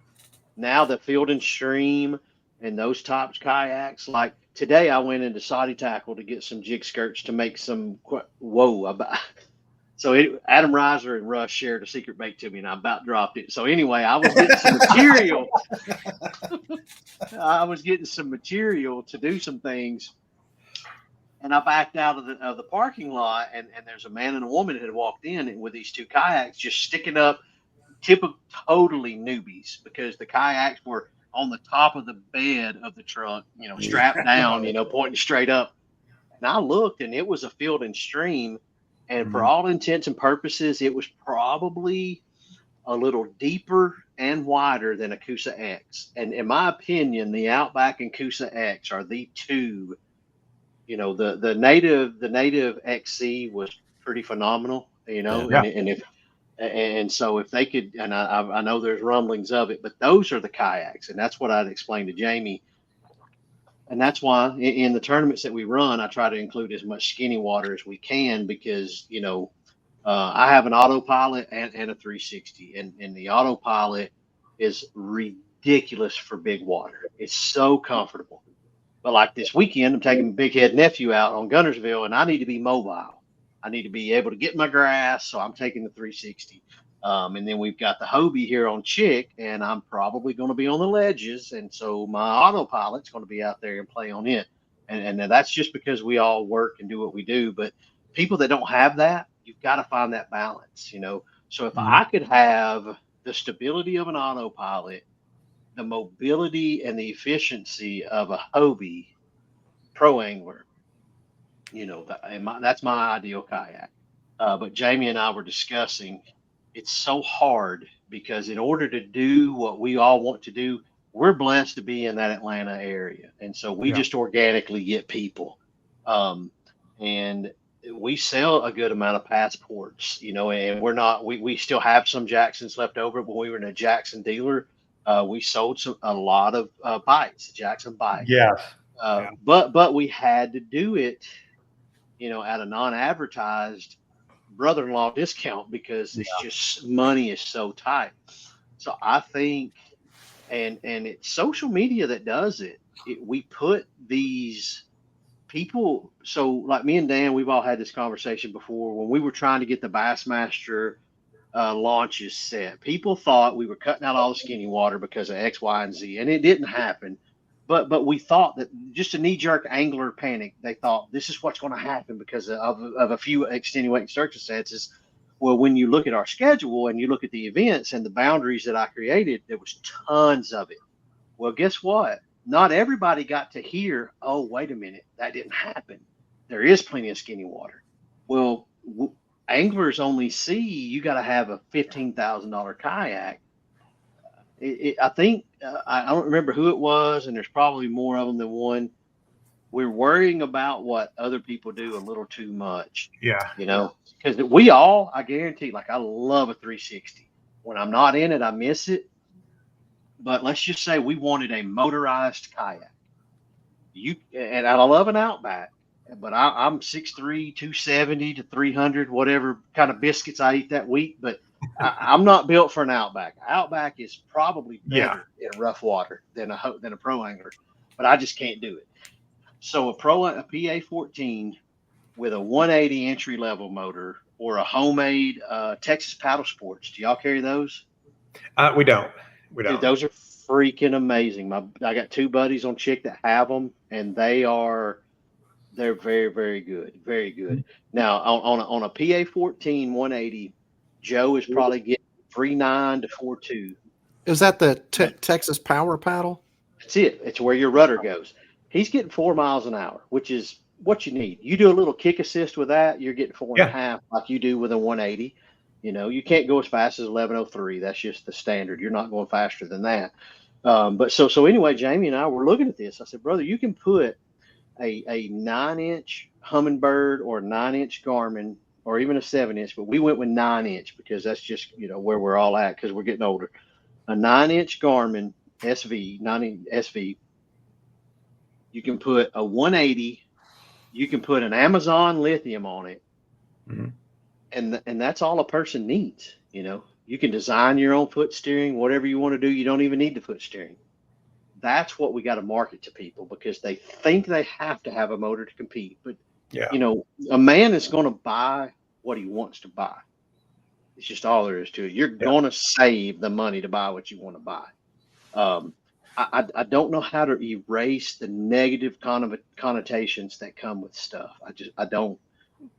Now the Field and Stream and those top kayaks, like today I went into Saudi Tackle to get some jig skirts to make some, so Adam Reiser and Russ shared a secret bait to me, and I about dropped it. So anyway, I was getting some material. I was getting some material to do some things. And I backed out of the parking lot, and there's a man and a woman that had walked in with these 2 kayaks just sticking up, totally newbies, because the kayaks were on the top of the bed of the truck, strapped down, pointing straight up. And I looked, and it was a Field and Stream, and for all intents and purposes, it was probably a little deeper and wider than a Coosa X. And in my opinion, the Outback and Coosa X are the 2. The native XC was pretty phenomenal, and so if they could, and I know there's rumblings of it, but those are the kayaks, and that's what I'd explain to Jamie. And that's why in the tournaments that we run, I try to include as much skinny water as we can, because, I have an autopilot and a 360, and the autopilot is ridiculous for big water. It's so comfortable. But like this weekend, I'm taking Big Head Nephew out on Gunnersville, and I need to be mobile. I need to be able to get my grass, so I'm taking the 360. And then we've got the Hobie here on Chick, and I'm probably going to be on the ledges, and so my autopilot's going to be out there and play on it. And that's just because we all work and do what we do. But people that don't have that, you've got to find that balance, So if I could have the stability of an autopilot, the mobility and the efficiency of a Hobie pro angler, that's my ideal kayak. But Jamie and I were discussing, it's so hard, because in order to do what we all want to do, we're blessed to be in that Atlanta area. And so we just organically get people. And we sell a good amount of passports, and we still have some Jacksons left over. When we were in a Jackson dealer, we sold a lot of bites, Jackson bites. Yes. But we had to do it, at a non-advertised brother-in-law discount, because it's just, money is so tight. So I think, and it's social media that does it. We put these people, so like me and Dan, we've all had this conversation before. When we were trying to get the Bassmaster launches set, people thought we were cutting out all the skinny water because of X, Y, and Z, and it didn't happen. But we thought that, just a knee-jerk angler panic, they thought this is what's going to happen because of a few extenuating circumstances. Well, when you look at our schedule and you look at the events and the boundaries that I created, there was tons of it. Well, guess what? Not everybody got to hear, oh, wait a minute, that didn't happen. There is plenty of skinny water. Well, anglers only see you got to have a $15,000 kayak. I think, I don't remember who it was, and there's probably more of them than one. We're worrying about what other people do a little too much. Yeah. Because we all, I guarantee, like, I love a 360. When I'm not in it, I miss it. but let's just say we wanted a motorized kayak. And I love an Outback, but I'm 6'3", 270 to 300, whatever kind of biscuits I eat that week. But I'm not built for an Outback. Outback is probably better in rough water than a pro angler, but I just can't do it. So a PA-14 with a 180 entry level motor or a homemade Texas Paddle Sports. Do y'all carry those? We don't. Dude, those are freaking amazing. I got two buddies on Chick that have them, and they're very, very good. Very good. Now on a PA-14 180, Joe is probably getting 3.9 to 4.2. Is that the Texas Power Paddle? That's it. It's where your rudder goes. He's getting 4 miles an hour, which is what you need. You do a little kick assist with that, you're getting 4.5 like you do with a 180. You can't go as fast as 1103. That's just the standard. You're not going faster than that. But so anyway, Jamie and I were looking at this. I said, brother, you can put a 9-inch Humminbird or a 9-inch Garmin or even a 7-inch, but we went with 9-inch because that's just, where we're all at because we're getting older. A 9-inch Garmin SV, 9-inch SV. You can put a 180. You can put an Amazon lithium on it. Mm-hmm. And that's all a person needs. You can design your own foot steering, whatever you want to do. You don't even need the foot steering. That's what we got to market to people because they think they have to have a motor to compete. But, a man is going to buy what he wants to buy. It's just all there is to it. You're going to save the money to buy what you want to buy. I don't know how to erase the negative connotations that come with stuff. I don't.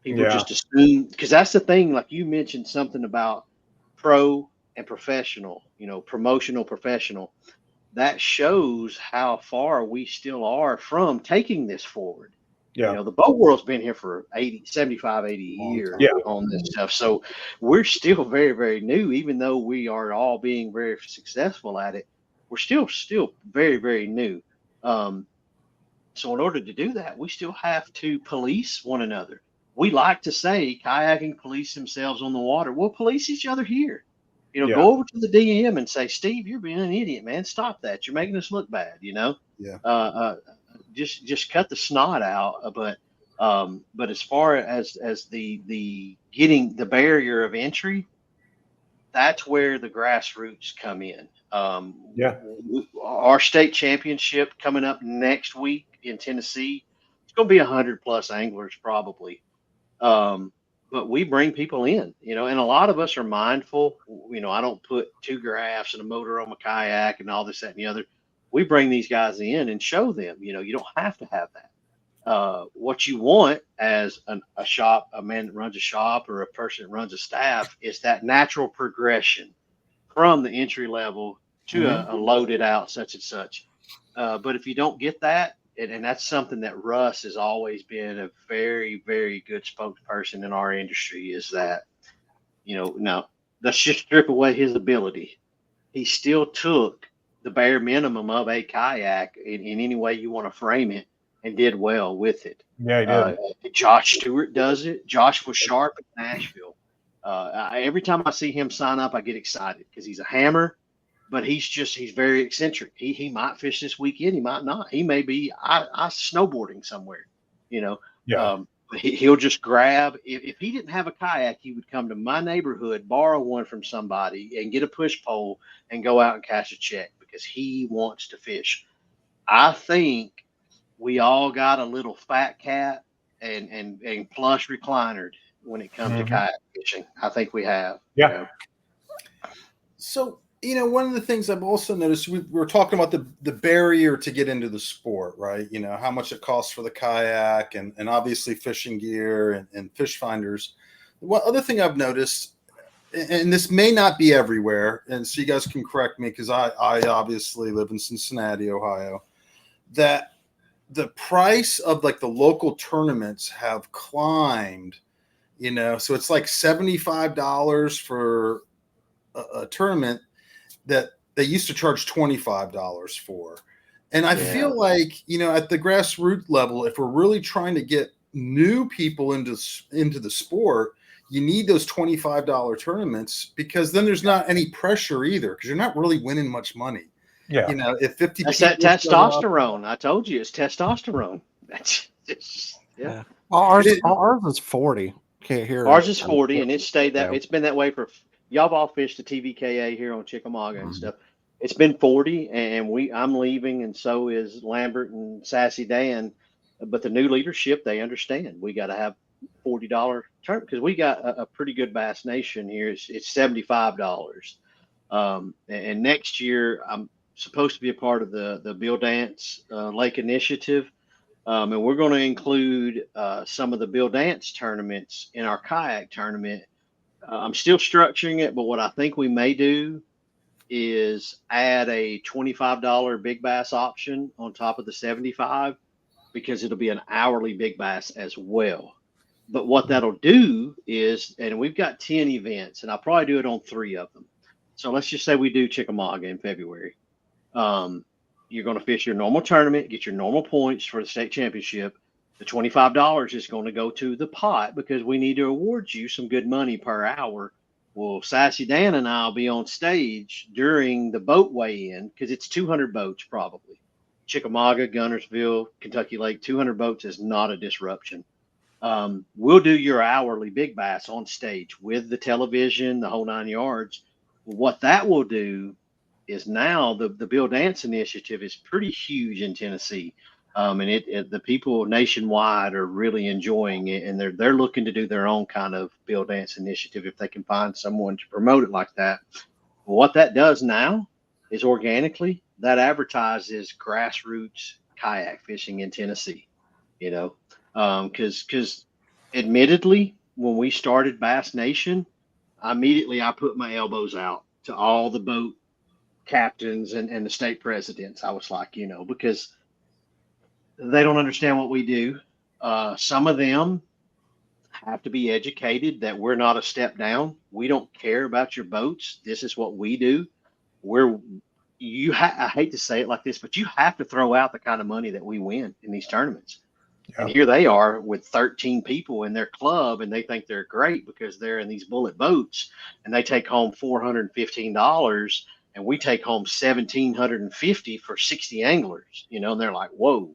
People just assume, because that's the thing, like you mentioned something about pro and professional, promotional professional. That shows how far we still are from taking this forward. The boat world's been here for 75, 80 years on this stuff. So we're still very, very new, even though we are all being very successful at it. We're still very, very new. So in order to do that, we still have to police one another. We like to say kayaking police themselves on the water. We'll police each other here. Go over to the DM and say, Steve, you're being an idiot, man. Stop that. You're making us look bad, Just cut the snot out. But as far as the getting the barrier of entry, that's where the grassroots come in. Our state championship coming up next week in Tennessee, it's going to be 100+ anglers probably. But we bring people in, and a lot of us are mindful. I don't put 2 graphs and a motor on my kayak and all this, that, and the other. We bring these guys in and show them, you don't have to have that. What you want as a man that runs a shop or a person that runs a staff is that natural progression from the entry level to a loaded out such and such. But if you don't get that, and that's something that Russ has always been a very, very good spokesperson in our industry, is that, now let's just strip away his ability. He still took the bare minimum of a kayak in any way you want to frame it and did well with it. Yeah, he did. Josh Stewart does it. Josh was sharp in Nashville. Every time I see him sign up, I get excited because he's a hammer. But he's very eccentric. He might fish this weekend. He might not. He may be snowboarding somewhere, But he'll just grab. If he didn't have a kayak, he would come to my neighborhood, borrow one from somebody, and get a push pole and go out and catch a check because he wants to fish. I think we all got a little fat cat and plush recliner when it comes to kayak fishing. I think we have. Yeah. So. One of the things I've also noticed, we were talking about the barrier to get into the sport, right? How much it costs for the kayak and obviously fishing gear and fish finders. One other thing I've noticed, and this may not be everywhere, and so you guys can correct me because I obviously live in Cincinnati, Ohio, that the price of like the local tournaments have climbed, so it's like $75 for a tournament that they used to charge $25 for. And I feel like, at the grassroots level, if we're really trying to get new people into the sport, you need those $25 tournaments because then there's not any pressure either because you're not really winning much money. Yeah. You know, if 50 That's people that show up- testosterone. I told you it's testosterone. That's just, yeah. Well, ours is 40. Can't hear Ours it. is 40, and it's stayed that. Yeah. It's been that way for y'all. Have all fished the TVKA here on Chickamauga and Mhm. stuff. It's been 40, and I'm leaving, and so is Lambert and Sassy Dan. But the new leadership, they understand we got to have $40 term because we got a pretty good Bass Nation here. It's $75. And next year, I'm supposed to be a part of the Bill Dance Lake Initiative. And we're going to include some of the Bill Dance tournaments in our kayak tournament. I'm still structuring it, but what I think we may do is add a $25 big bass option on top of the 75 because it'll be an hourly big bass as well. But what that'll do is, and we've got 10 events, and I'll probably do it on 3 of them. So let's just say we do Chickamauga in February. You're going to fish your normal tournament, get your normal points for the state championship. The $25 is going to go to the pot because we need to award you some good money per hour. Well, Sassy Dan and I will be on stage during the boat weigh-in because it's 200 boats probably. Chickamauga, Gunnersville, Kentucky Lake, 200 boats is not a disruption. We'll do your hourly big bass on stage with the television, the whole 9 yards. What that will do is now the Bill Dance Initiative is pretty huge in Tennessee. And the people nationwide are really enjoying it, and they're looking to do their own kind of Bill Dance Initiative if they can find someone to promote it like that. What that does now is organically that advertises grassroots kayak fishing in Tennessee. You know, because admittedly, when we started Bass Nation, I put my elbows out to all the boat captains and the state presidents. I was like, because they don't understand what we do. Some of them have to be educated that we're not a step down. We don't care about your boats. This is what we do. I hate to say it like this, but you have to throw out the kind of money that we win in these tournaments. Yeah. And here they are with 13 people in their club, and they think they're great because they're in these bullet boats, and they take home $415, and we take home $1,750 for 60 anglers. And they're like, whoa,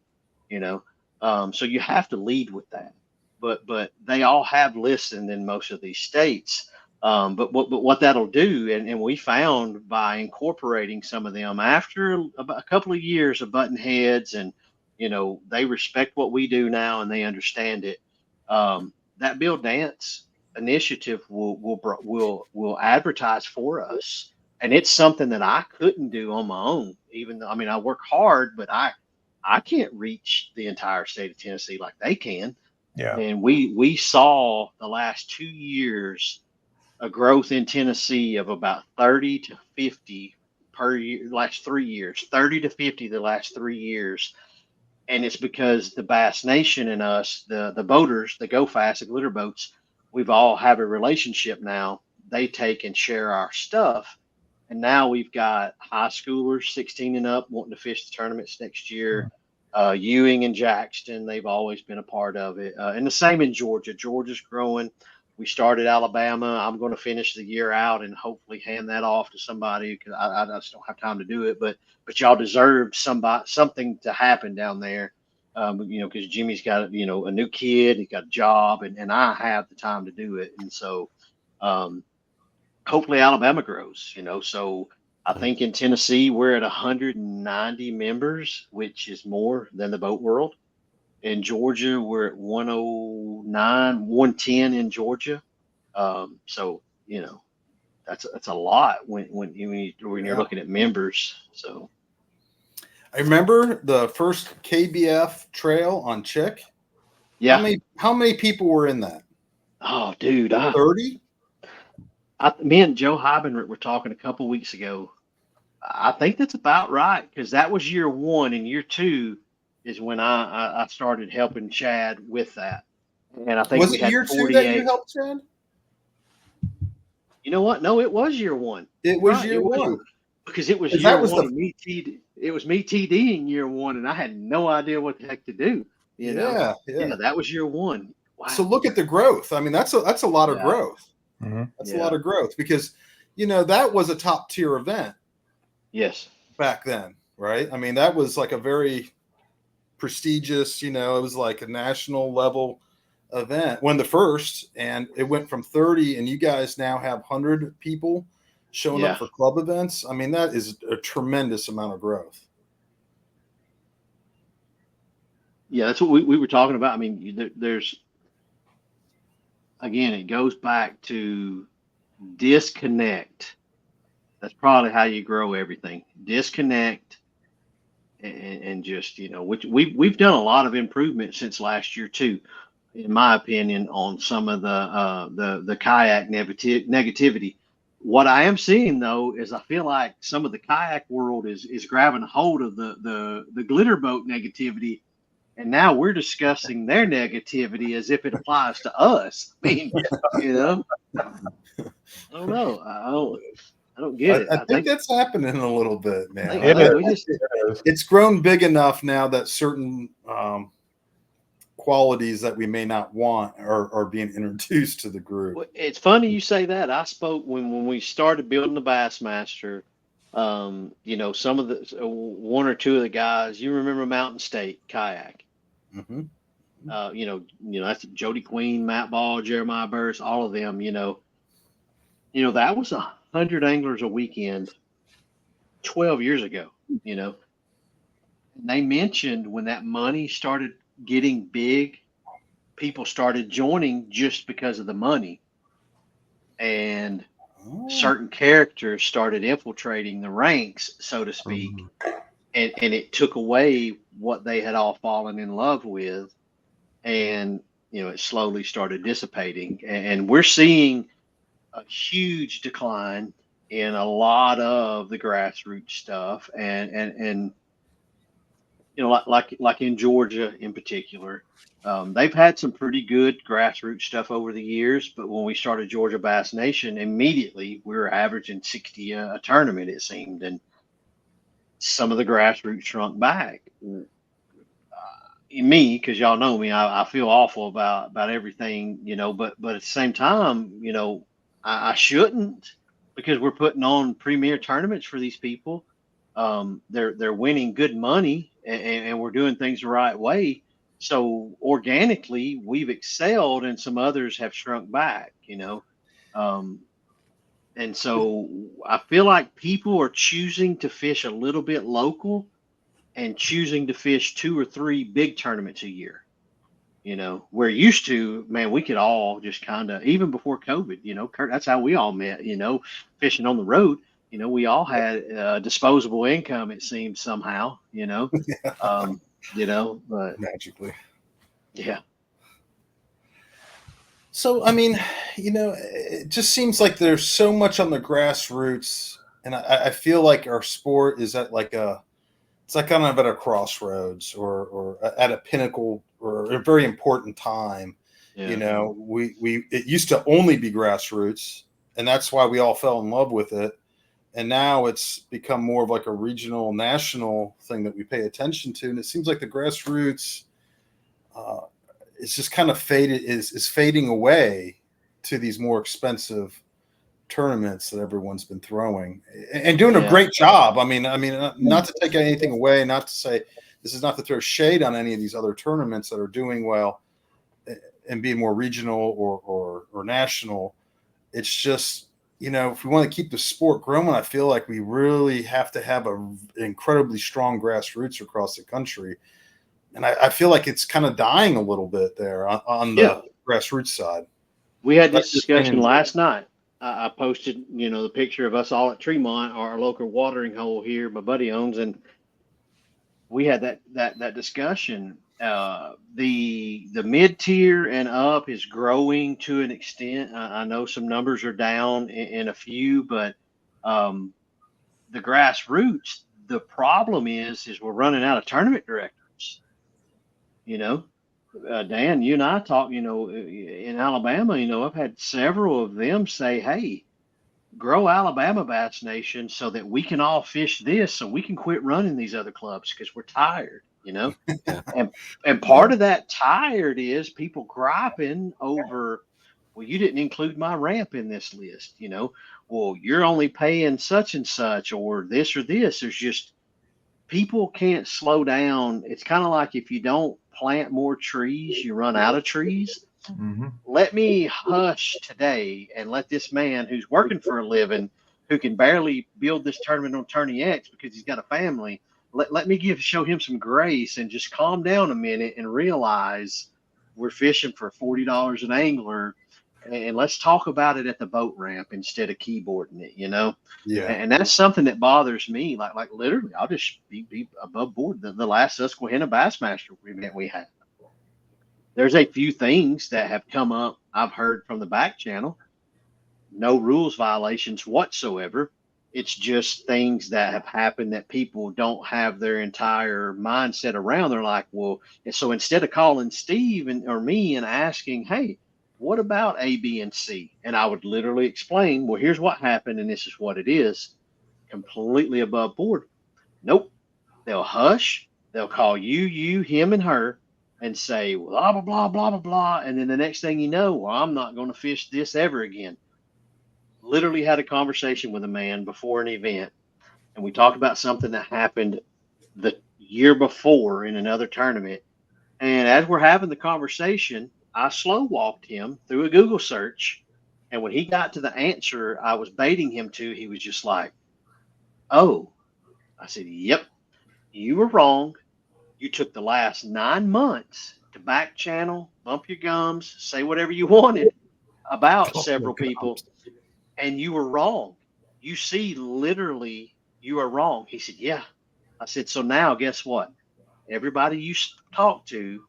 So you have to lead with that. But they all have listened in most of these states. But what that'll do, and we found by incorporating some of them after a couple of years of button heads, and they respect what we do now and they understand it. That Bill Dance Initiative will advertise for us, and it's something that I couldn't do on my own. Even though I work hard, but I can't reach the entire state of Tennessee like they can. Yeah. And we saw the last 2 years a growth in Tennessee of about 30 to 50 per year, last 3 years, 30 to 50 the last 3 years. And it's because the Bass Nation and us, the boaters, the Go Fast, the glitter boats, we've all have a relationship now. They take and share our stuff. And now we've got high schoolers, 16 and up, wanting to fish the tournaments next year. Ewing and Jackson, they've always been a part of it. And the same in Georgia. Georgia's growing. We started Alabama. I'm going to finish the year out and hopefully hand that off to somebody because I just don't have time to do it. But y'all deserve something to happen down there, because Jimmy's got a new kid, he's got a job, and I have the time to do it. And so hopefully Alabama grows. So I think in Tennessee we're at 190 members, which is more than the boat world. In Georgia, we're at 109, 110 in Georgia. So that's a lot when you're looking at members. So I remember the first KBF trail on Chick. Yeah. How many people were in that? Oh, dude, 30. Me and Joe Heibenrich were talking a couple weeks ago. I think that's about right because that was year 1, and year 2 is when I started helping Chad with that. And I think was it year 2 that you helped Chad? You know what? No, it was year 1. It was year 1 because it was year 1. It was me TDing year 1, and I had no idea what the heck to do. Yeah, that was year 1. Wow. So look at the growth. That's a lot of growth. Mm-hmm. That's a lot of growth because that was a top tier event. Yes. back then, right? I mean, that was like a very prestigious, it was like a national level event, when the first, and it went from 30, and you guys now have 100 people showing up for club events. I mean, that is a tremendous amount of growth. Yeah, that's what we were talking about. I mean, there's, again, it goes back to disconnect. That's probably how you grow everything. Disconnect and just, which we've done a lot of improvement since last year too, in my opinion, on some of the kayak negativity. What I am seeing though is I feel like some of the kayak world is grabbing hold of the glitter boat negativity, and now we're discussing their negativity as if it applies to us. I mean, I don't know. I don't get it. I think that's happening a little bit, man. It's grown big enough now that certain qualities that we may not want are being introduced to the group. Well, it's funny you say that. I spoke when we started building the Bassmaster. Some of the one or two of the guys. You remember Mountain State Kayak? Mm-hmm. That's Jody Queen, Matt Ball, Jeremiah Burris, all of them. That was 100 anglers a weekend 12 years ago. And they mentioned when that money started getting big, people started joining just because of the money, and certain characters started infiltrating the ranks, so to speak. And it took away what they had all fallen in love with, and it slowly started dissipating, and we're seeing a huge decline in a lot of the grassroots stuff, and like in Georgia in particular, they've had some pretty good grassroots stuff over the years, but when we started Georgia Bass Nation, immediately we were averaging 60 a tournament, it seemed, and some of the grassroots shrunk back. Me, because y'all know me, I feel awful about everything, but at the same time, I shouldn't, because we're putting on premier tournaments for these people. They're winning good money, and we're doing things the right way. So organically, we've excelled, and some others have shrunk back, and so I feel like people are choosing to fish a little bit local and choosing to fish 2 or 3 big tournaments a year. We're used to, man, we could all just kind of, even before COVID, Kurt, that's how we all met, fishing on the road. We all had disposable income, it seems, somehow, but magically. Yeah. So, I mean, it just seems like there's so much on the grassroots, and I feel like our sport is at it's like kind of at a crossroads or at a pinnacle or a very important time. Yeah. It used to only be grassroots, and that's why we all fell in love with it. And now it's become more of like a regional, national thing that we pay attention to. And it seems like the grassroots, it's just kind of is fading away to these more expensive tournaments that everyone's been throwing and doing a great job. I mean, not to take anything away, not to say this is not to throw shade on any of these other tournaments that are doing well and being more regional or national. It's just, if we want to keep the sport growing, I feel like we really have to have an incredibly strong grassroots across the country. And I feel like it's kind of dying a little bit there on the grassroots side. We had this discussion last night. I posted, the picture of us all at Tremont, our local watering hole here my buddy owns, and we had that discussion. The mid-tier and up is growing to an extent. I know some numbers are down in a few, but the grassroots, the problem is we're running out of tournament directors. Dan, you and I talk, in Alabama, I've had several of them say, hey, grow Alabama Bass Nation so that we can all fish this, so we can quit running these other clubs because we're tired, and part of that tired is people griping over, well, you didn't include my ramp in this list, well, you're only paying such and such, or this or this. There's just people can't slow down. It's kind of like if you don't plant more trees, you run out of trees. Mm-hmm. Let me hush today and let this man who's working for a living, who can barely build this tournament on Tourney X because he's got a family, let me show him some grace and just calm down a minute and realize we're fishing for $40 an angler, and let's talk about it at the boat ramp instead of keyboarding it, Yeah. And that's something that bothers me. Like literally, I'll just be above board. The last Susquehanna Bassmaster event we had, there's a few things that have come up. I've heard from the back channel, no rules violations whatsoever. It's just things that have happened that people don't have their entire mindset around. They're like, well, and so instead of calling Steve or me and asking, hey, what about A, B, and C? And I would literally explain, well, here's what happened and this is what it is. Completely above board. Nope. They'll hush. They'll call you, him, and her, and say blah blah blah blah blah blah. And then the next thing you know, well, I'm not going to fish this ever again. Literally had a conversation with a man before an event, and we talked about something that happened the year before in another tournament. And as we're having the conversation, I slow walked him through a Google search. And when he got to the answer I was baiting him to, he was just like, oh. I said, yep, you were wrong. You took the last 9 months to back channel, bump your gums, say whatever you wanted about several people, and you were wrong. You see, literally, you are wrong. He said, yeah. I said, so now guess what? Everybody you talk to,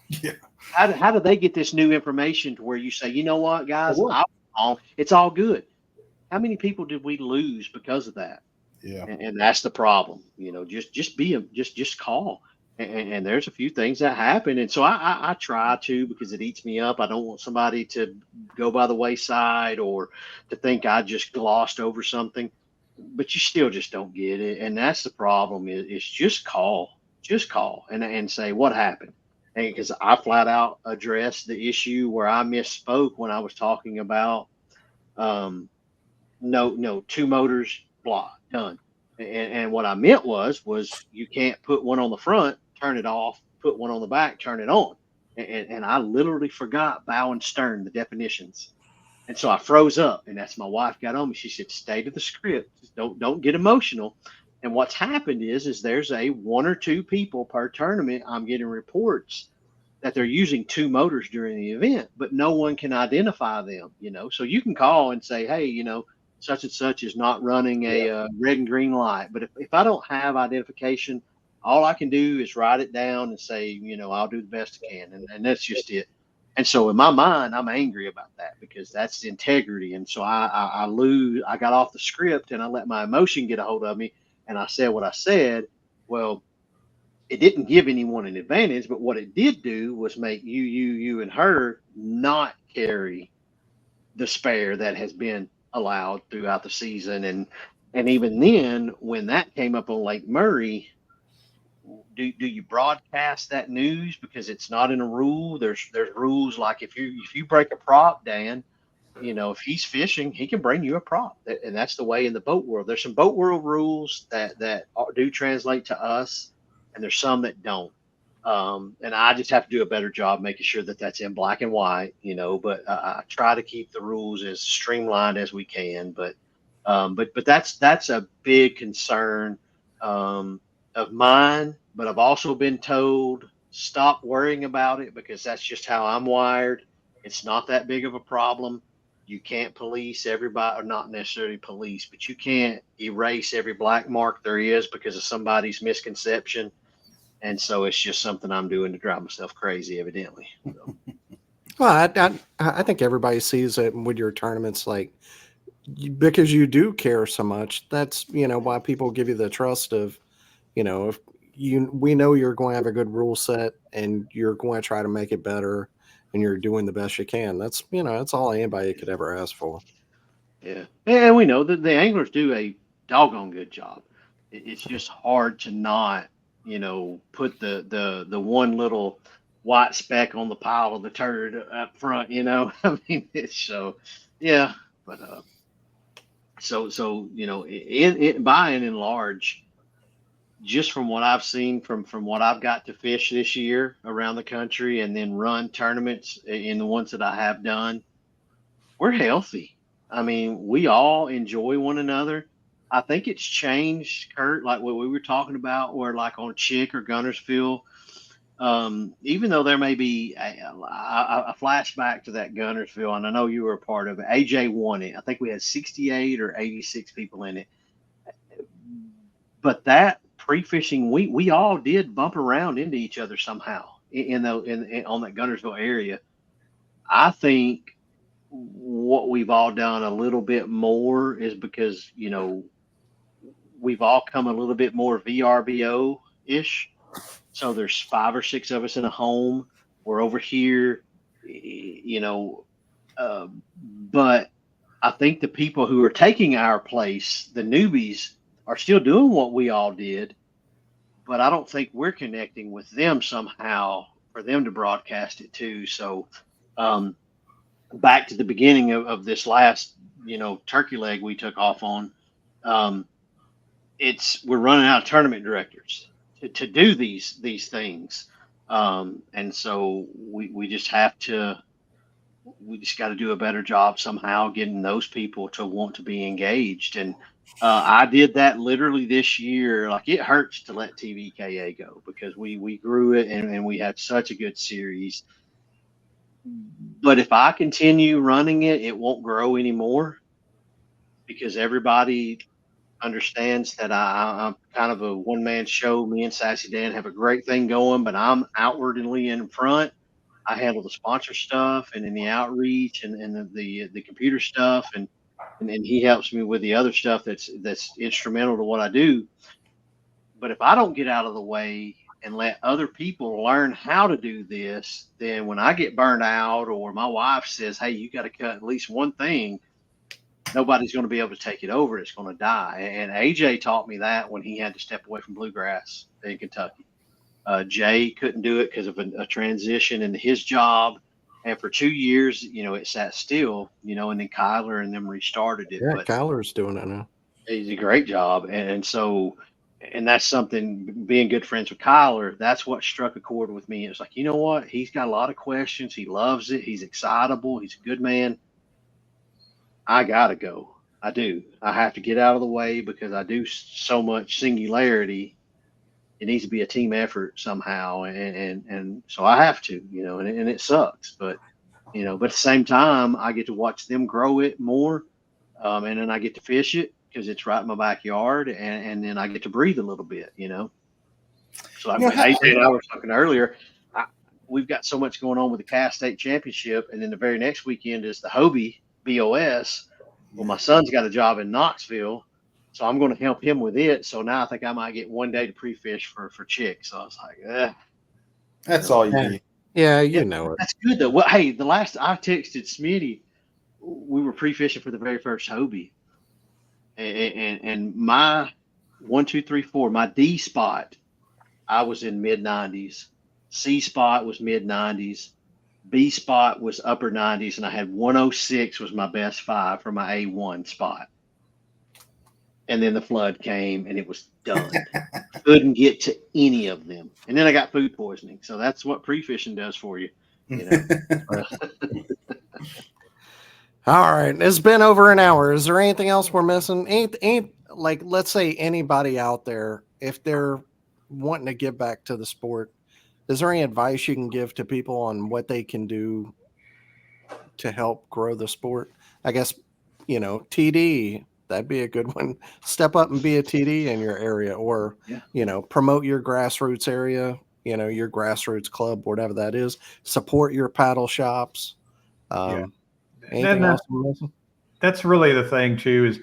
Yeah. how do they get this new information to where you say, you know what, guys, Well, I'm wrong. It's all good. How many people did we lose because of that? Yeah. And that's the problem. Just call. And there's a few things that happen. And so I try to, because it eats me up. I don't want somebody to go by the wayside or to think I just glossed over something, but you still just don't get it. And that's the problem is just call and say what happened. And because I flat out addressed the issue where I misspoke when I was talking about, no, two motors, blah, done. And what I meant was you can't put one on the front, turn it off, put one on the back, turn it on. And I literally forgot bow and stern, the definitions. And so I froze up, and that's my wife got on me. She said, stay to the script. Don't get emotional. And what's happened is there's a 1 or 2 people per tournament. I'm getting reports that they're using 2 motors during the event, but no one can identify them, So you can call and say, hey, such and such is not running a red and green light. But if I don't have identification, all I can do is write it down and say, I'll do the best I can. And that's just it. And so in my mind, I'm angry about that because that's the integrity. And so I got off the script and I let my emotion get a hold of me. And I said what I said. Well, it didn't give anyone an advantage, but what it did do was make you and her not carry the spare that has been allowed throughout the season. And even then, when that came up on Lake Murray, do you broadcast that news because it's not in a rule? There's rules like if you break a prop, Dan, if he's fishing, he can bring you a prop, and that's the way in the boat world. There's some boat world rules that do translate to us, and there's some that don't. And I just have to do a better job making sure that that's in black and white, but I try to keep the rules as streamlined as we can. But that's a big concern of mine. But I've also been told stop worrying about it because that's just how I'm wired. It's not that big of a problem. You can't police everybody, or not necessarily police, but you can't erase every black mark there is because of somebody's misconception. And so it's just something I'm doing to drive myself crazy, evidently. So. Well, I think everybody sees it with your tournaments, like because you do care so much. That's why people give you the trust of, if we know you're going to have a good rule set and you're going to try to make it better, and you're doing the best you can. That's that's all anybody could ever ask for. Yeah, and we know that the anglers do a doggone good job. It's just hard to not put the one little white speck on the pile of the turd up front, you know. I mean, it's so, yeah, but so you know, by and large, just from what I've seen, from what I've got to fish this year around the country, and then run tournaments in the ones that I have done, we're healthy. I mean, we all enjoy one another. I think it's changed, Kurt, like what we were talking about, where like on Chick or Gunnersville, even though there may be a flashback to that Gunnersville, and I know you were a part of it. AJ won it. I think we had 68 or 86 people in it. But that pre-fishing week, we all did bump around into each other somehow on that Gunnersville area. I think what we've all done a little bit more is because, you know, we've all come a little bit more VRBO ish. So there's 5 or 6 of us in a home. We're over here, you know, but I think the people who are taking our place, the newbies, are still doing what we all did, but I don't think we're connecting with them somehow for them to broadcast it too. So, back to the beginning of this last, you know, turkey leg we took off on, we're running out of tournament directors to do these things, and so we just have to. We just got to do a better job somehow getting those people to want to be engaged. And I did that literally this year. Like, it hurts to let TVKA go because we grew it and we had such a good series. But if I continue running it, it won't grow anymore because everybody understands that I'm kind of a one-man show. Me and Sassy Dan have a great thing going, but I'm outwardly in front. I handle the sponsor stuff and then the outreach and the computer stuff, and he helps me with the other stuff that's instrumental to what I do. But if I don't get out of the way and let other people learn how to do this, then when I get burned out or my wife says, "Hey, you got to cut at least one thing," nobody's going to be able to take it over. It's going to die. And AJ taught me that when he had to step away from bluegrass in Kentucky. Jay couldn't do it because of a transition in his job. And for 2 years, you know, it sat still, you know, and then Kyler and them restarted it. Yeah, but Kyler's doing it now. He's a great job. And so, and that's something, being good friends with Kyler, that's what struck a chord with me. It's like, you know what? He's got a lot of questions. He loves it. He's excitable. He's a good man. I got to go. I do. I have to get out of the way because I do so much singularity. It needs to be a team effort somehow. And so I have to, you know, and it sucks, but, you know, but at the same time, I get to watch them grow it more. And then I get to fish it because it's right in my backyard. And then I get to breathe a little bit, you know? So I mean, AJ and I were talking earlier, we've got so much going on with the Cass State Championship. And then the very next weekend is the Hobie BOS. Well, my son's got a job in Knoxville, so I'm going to help him with it. So now I think I might get one day to pre-fish for Chick. So I was like, that's all you need. Yeah, you know it. That's good though. Well, hey, the last I texted Smitty, we were pre-fishing for the very first Hobie, and my 1, 2, 3, 4, my D spot, I was in mid-90s. C spot was mid-90s. B spot was upper 90s, and I had 106 was my best 5 for my A1 spot. And then the flood came, and it was done. Couldn't get to any of them. And then I got food poisoning. So that's what pre-fishing does for you. You know? All right, it's been over an hour. Is there anything else we're missing? Ain't like, let's say anybody out there, if they're wanting to get back to the sport, is there any advice you can give to people on what they can do to help grow the sport? I guess, you know, TD, that'd be a good one. Step up and be a TD in your area, or, you know, promote your grassroots area, you know, your grassroots club, whatever that is. Support your paddle shops. Anything else we're missing? That's really the thing too, is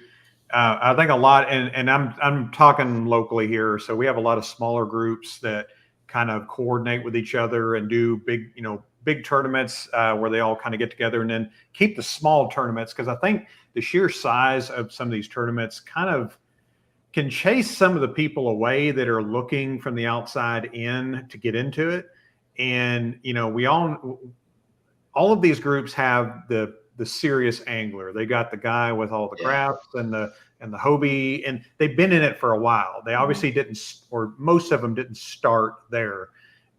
I think a lot, and I'm talking locally here. So we have a lot of smaller groups that kind of coordinate with each other and do big tournaments where they all kind of get together, and then keep the small tournaments, because I think the sheer size of some of these tournaments kind of can chase some of the people away that are looking from the outside in to get into it. And, we all of these groups have the serious angler. They got the guy with all the crafts and the Hobie, and they've been in it for a while. They obviously didn't, or most of them didn't start there.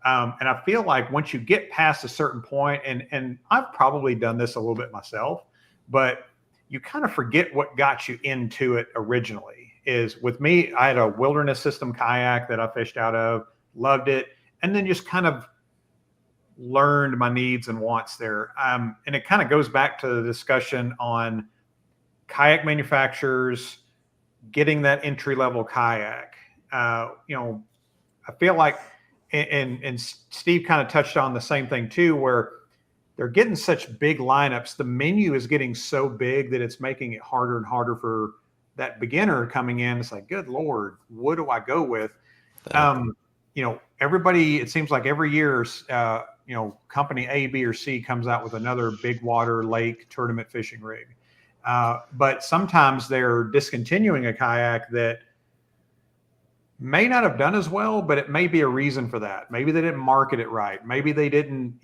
And I feel like once you get past a certain point, and I've probably done this a little bit myself, but you kind of forget what got you into it originally. Is with me, I had a wilderness system kayak that I fished out of, loved it, and then just kind of learned my needs and wants there. And it kind of goes back to the discussion on kayak manufacturers getting that entry-level kayak. I feel like, and Steve kind of touched on the same thing too, where they're getting such big lineups. The menu is getting so big that it's making it harder and harder for that beginner coming in. It's like, good Lord, what do I go with? Everybody, it seems like every year, company A, B, or C comes out with another big water lake tournament fishing rig. But sometimes they're discontinuing a kayak that may not have done as well, but it may be a reason for that. Maybe they didn't market it right. Maybe they didn't,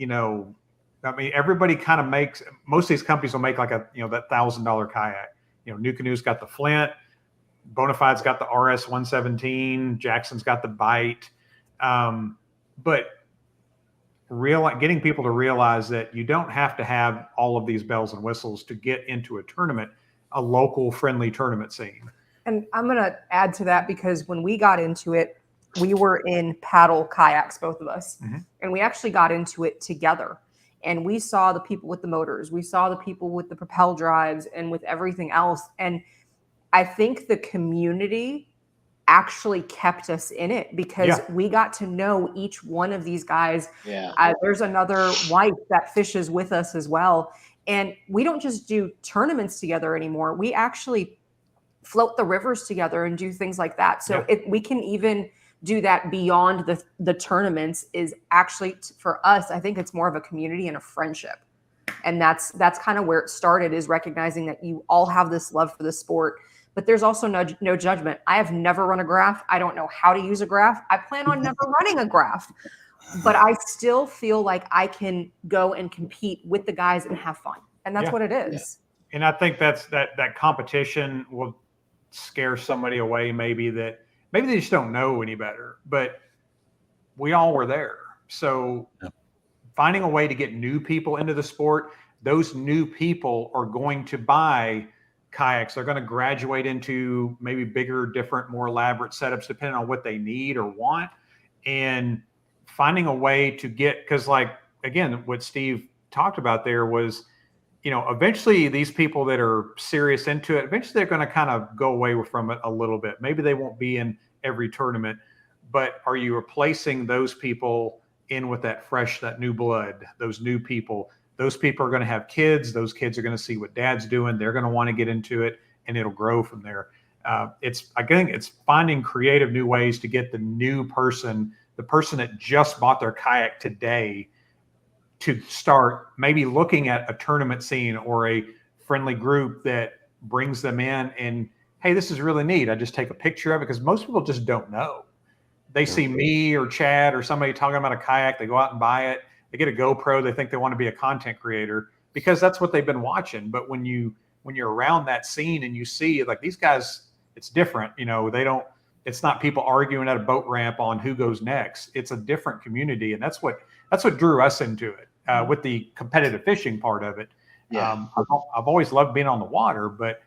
everybody kind of makes, most of these companies will make like that $1,000 kayak. New Canoe's got the Flint, Bonafide's got the RS 117, Jackson's got the Bite. But getting people to realize that you don't have to have all of these bells and whistles to get into a tournament, a local friendly tournament scene. And I'm going to add to that, because when we got into it, we were in paddle kayaks, both of us, and we actually got into it together. And we saw the people with the motors, we saw the people with the propel drives and with everything else. And I think the community actually kept us in it, because we got to know each one of these guys. There's another wife that fishes with us as well. And we don't just do tournaments together anymore. We actually float the rivers together and do things like that. So we can even do that beyond the tournaments. Is actually, for us, I think it's more of a community and a friendship. And that's kind of where it started, is recognizing that you all have this love for the sport. But there's also no judgment. I have never run a graph. I don't know how to use a graph. I plan on never running a graph. But I still feel like I can go and compete with the guys and have fun. And that's what it is. And I think that's that competition will scare somebody away, maybe they just don't know any better. But we all were there. So finding a way to get new people into the sport, those new people are going to buy kayaks. They're going to graduate into maybe bigger, different, more elaborate setups, depending on what they need or want. And finding a way to get, because like, again, what Steve talked about there was, eventually these people that are serious into it, eventually they're going to kind of go away from it a little bit. Maybe they won't be in every tournament, but are you replacing those people in with that new blood, those new people? Those people are going to have kids. Those kids are going to see what dad's doing. They're going to want to get into it, and it'll grow from there. I think it's finding creative new ways to get the new person, the person that just bought their kayak today, to start maybe looking at a tournament scene or a friendly group that brings them in. And hey, this is really neat. I just take a picture of it, because most people just don't know. They see me or Chad or somebody talking about a kayak. They go out and buy it. They get a GoPro. They think they want to be a content creator because that's what they've been watching. But when you're around that scene and you see like these guys, it's different. It's not people arguing at a boat ramp on who goes next. It's a different community. And that's what drew us into it, with the competitive fishing part of it. I've always loved being on the water, but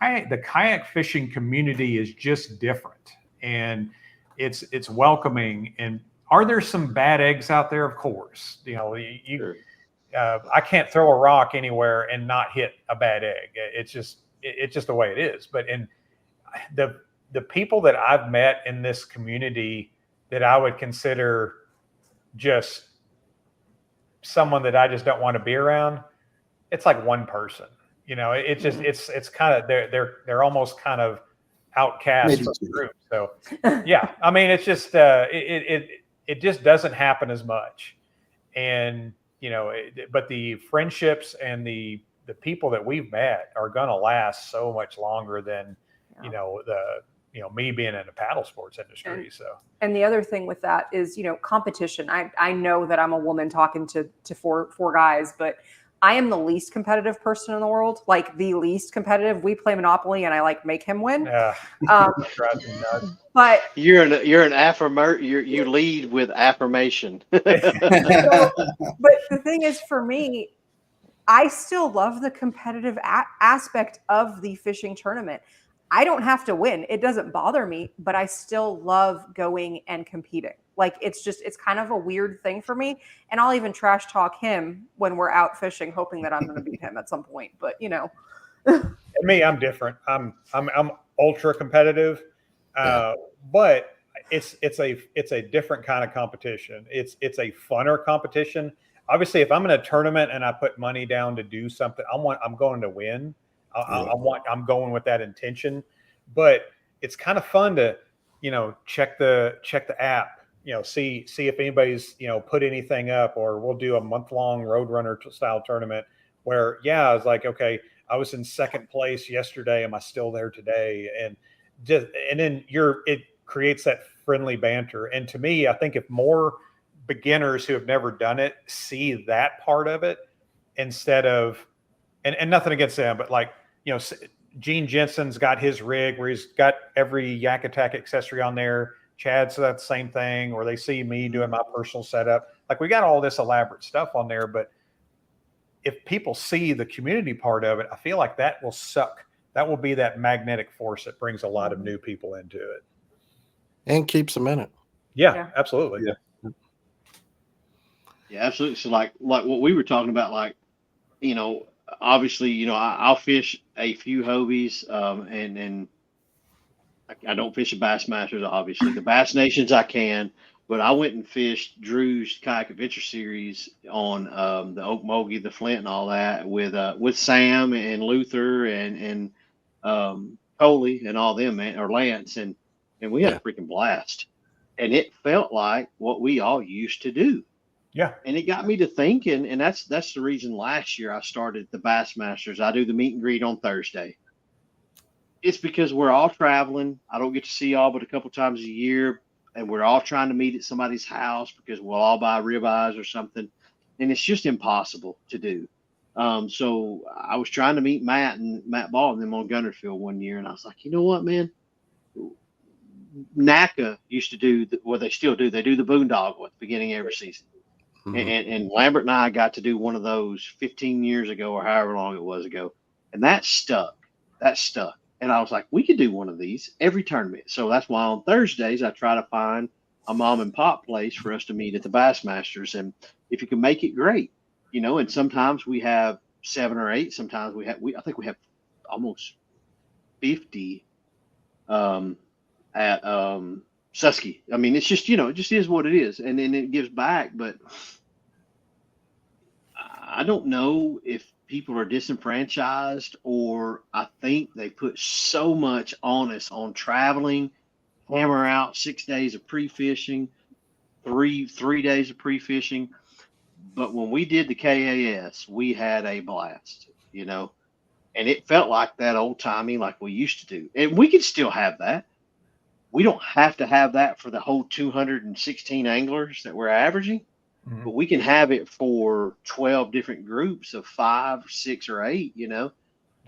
the kayak fishing community is just different, and it's welcoming. And are there some bad eggs out there? Of course. I can't throw a rock anywhere and not hit a bad egg. It's just the way it is. But in the people that I've met in this community that I would consider just someone that I just don't want to be around, it's like one person. It's kind of they're almost kind of outcast from the group. So I mean, it's just it just doesn't happen as much. And but the friendships and the people that we've met are going to last so much longer than me being in the paddle sports industry. And the other thing with that is, competition. I know that I'm a woman talking to four guys, but I am the least competitive person in the world, like the least competitive. We play Monopoly and I like make him win. Yeah. But you lead with affirmation. But the thing is, for me, I still love the competitive aspect of the fishing tournament. I don't have to win. It doesn't bother me, but I still love going and competing. Like, it's kind of a weird thing for me. And I'll even trash talk him when we're out fishing, hoping that I'm going to beat him at some point. But, Me, I'm different. I'm ultra competitive, but it's a different kind of competition. It's a funner competition. Obviously, if I'm in a tournament and I put money down to do something, I'm going to win. I'm going with that intention, but it's kind of fun to, check the app, see if anybody's, put anything up, or we'll do a month-long Roadrunner style tournament where, I was like, okay, I was in second place yesterday. Am I still there today? And then it creates that friendly banter. And to me, I think if more beginners who have never done it see that part of it, instead of, and nothing against them, but like, Gene Jensen's got his rig where he's got every Yak Attack accessory on there. Chad's that same thing, or they see me doing my personal setup. Like, we got all this elaborate stuff on there, but if people see the community part of it, I feel like that will suck. That will be that magnetic force that brings a lot of new people into it. And keeps them in it. Yeah. Absolutely. Yeah, absolutely. So like what we were talking about, like, obviously, I'll fish a few Hobies, and I don't fish the Bassmasters, obviously. The Bass Nations I can, but I went and fished Drew's Kayak Adventure Series on the Okmulgee, the Flint, and all that with Sam and Luther and Coley and all them, man, or Lance, and we had a freaking blast. And it felt like what we all used to do. Yeah. And it got me to thinking, and that's the reason last year I started the Bassmasters. I do the meet and greet on Thursday. It's because we're all traveling. I don't get to see y'all but a couple times a year, and we're all trying to meet at somebody's house because we'll all buy ribeyes or something, and it's just impossible to do. So I was trying to meet Matt Ball and them on Gunnerfield one year, and I was like, you know what, man? NACA used to do what they still do. They do the boondoggle at the beginning of every season. Mm-hmm. And Lambert and I got to do one of those 15 years ago or however long it was ago. And that stuck. And I was like, we could do one of these every tournament. So that's why on Thursdays, I try to find a mom and pop place for us to meet at the Bassmasters. And if you can make it, great, and sometimes we have 7 or 8. Sometimes I think we have almost 50 at Susky. I mean, it's just, it just is what it is. And then it gives back. But I don't know if people are disenfranchised, or I think they put so much on us on traveling, hammer out 6 days of pre-fishing, three days of pre-fishing. But when we did the KAS, we had a blast, and it felt like that old timey, like we used to do. And we could still have that. We don't have to have that for the whole 216 anglers that we're averaging, but we can have it for 12 different groups of 5, 6, or 8,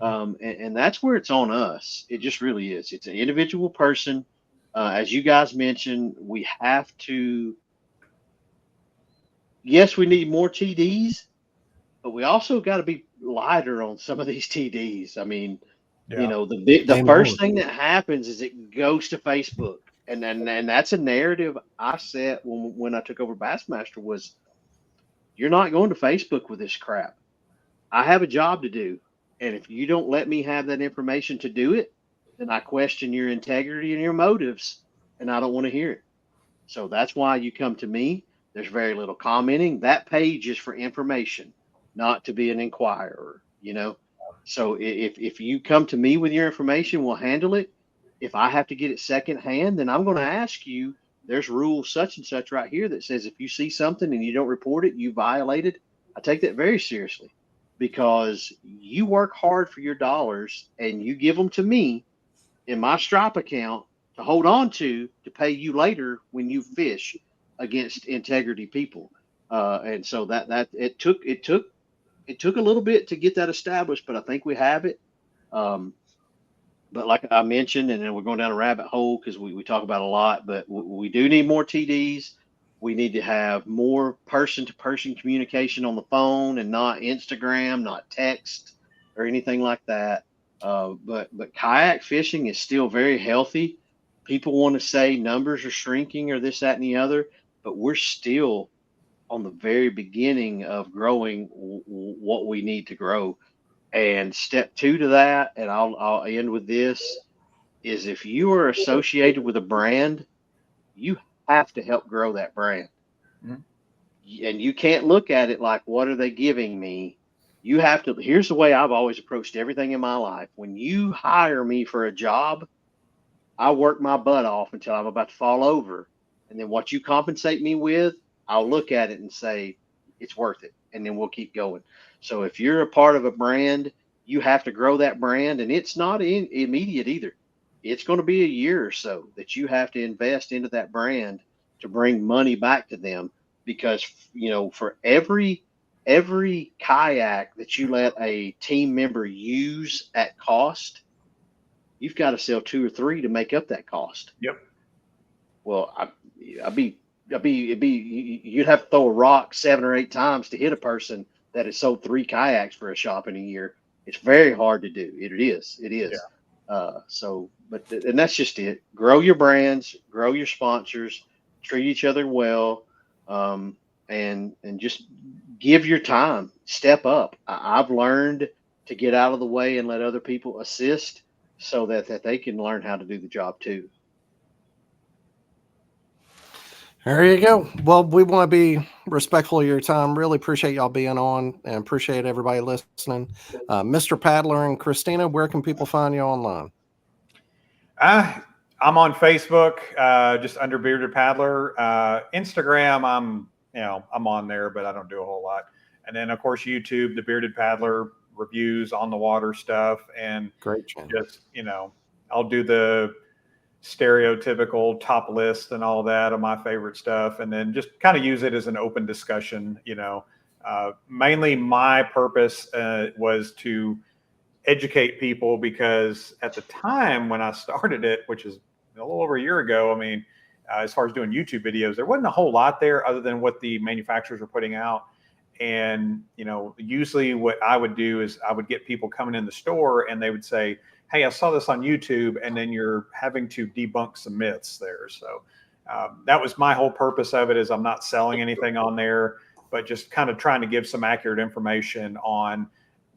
and that's where it's on us. It just really is. It's an individual person. As you guys mentioned, we have to, yes, we need more TDs, but we also got to be lighter on some of these TDs. I mean, the first thing that happens is it goes to Facebook, and that's a narrative I set when I took over Bassmaster was, you're not going to Facebook with this crap. I have a job to do, and if you don't let me have that information to do it, then I question your integrity and your motives, and I don't want to hear it. So that's why you come to me. There's very little commenting. That page is for information, not to be an inquirer, So if you come to me with your information, we'll handle it. If I have to get it secondhand, then I'm going to ask you, there's rule such and such right here that says if you see something and you don't report it, you violated. I take that very seriously, because you work hard for your dollars and you give them to me in my Stripe account, to hold on to pay you later when you fish against integrity people. And so that it took a little bit to get that established, but I think we have it. Um, but like I mentioned, and then we're going down a rabbit hole because we talk about a lot, but we do need more TDs. We need to have more person to person communication on the phone and not Instagram, not text or anything like that. But kayak fishing is still very healthy. People want to say numbers are shrinking or this, that, and the other, but we're still on the very beginning of growing what we need to grow. And step two to that, and I'll end with this, is if you are associated with a brand, you have to help grow that brand. Mhm. And you can't look at it like, what are they giving me? You have to, here's the way I've always approached everything in my life. When you hire me for a job, I work my butt off until I'm about to fall over. And then what you compensate me with, I'll look at it and say, it's worth it. And then we'll keep going. So if you're a part of a brand, you have to grow that brand. And it's not immediate either. It's going to be a year or so that you have to invest into that brand to bring money back to them. Because, for every kayak that you let a team member use at cost, you've got to sell 2 or 3 to make up that cost. Yep. Well, you'd have to throw a rock 7 or 8 times to hit a person that has sold 3 kayaks for a shop in a year. It's very hard to do. It is. Yeah. And that's just it. Grow your brands, grow your sponsors, treat each other well, and just give your time. Step up. I've learned to get out of the way and let other people assist, so that they can learn how to do the job too. There you go. Well, we want to be respectful of your time. Really appreciate y'all being on and appreciate everybody listening. Mr. Paddler and Kristina, where can people find you online? I'm on Facebook, just under Bearded Paddler. Instagram, I'm on there, but I don't do a whole lot. And then of course YouTube, the Bearded Paddler, reviews on the water stuff, and great channel. Just I'll do the stereotypical top list and all that of my favorite stuff, and then just kind of use it as an open discussion. Mainly my purpose was to educate people, because at the time when I started it, which is a little over a year ago, as far as doing YouTube videos, there wasn't a whole lot there other than what the manufacturers were putting out. And, usually what I would do is I would get people coming in the store and they would say, hey, I saw this on YouTube, and then you're having to debunk some myths there. So that was my whole purpose of it, is I'm not selling anything on there, but just kind of trying to give some accurate information on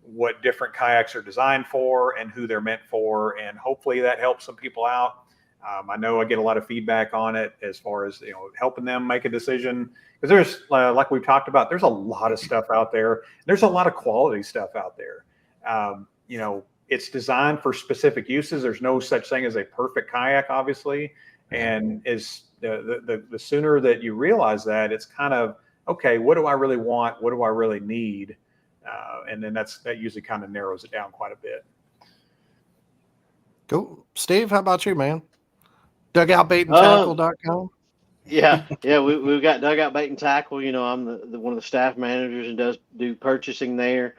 what different kayaks are designed for and who they're meant for. And hopefully that helps some people out. I know I get a lot of feedback on it as far as, helping them make a decision, because there's, like we've talked about, there's a lot of stuff out there. There's a lot of quality stuff out there. It's designed for specific uses. There's no such thing as a perfect kayak, obviously. And is the sooner that you realize that, it's kind of, okay, what do I really want? What do I really need? And then that usually kind of narrows it down quite a bit. Cool. Steve, how about you, man? Dugoutbaitandtackle.com. Yeah. We've got Dugout Bait and Tackle. I'm the one of the staff managers and do purchasing there.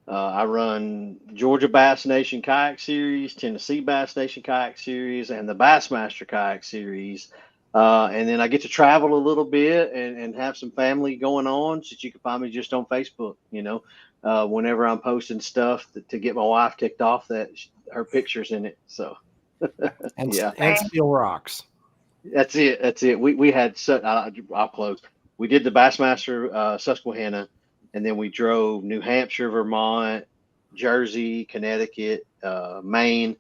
I run Georgia Bass Nation Kayak Series, Tennessee Bass Nation Kayak Series, and the Bassmaster Kayak Series. And then I get to travel a little bit and have some family going on, so that you can find me just on Facebook, whenever I'm posting stuff to get my wife ticked off that her picture's in it. So, and yeah. Steel Rocks. That's it. We had I'll close. We did the Bassmaster Susquehanna, and then we drove New Hampshire, Vermont, Jersey, Connecticut, Maine.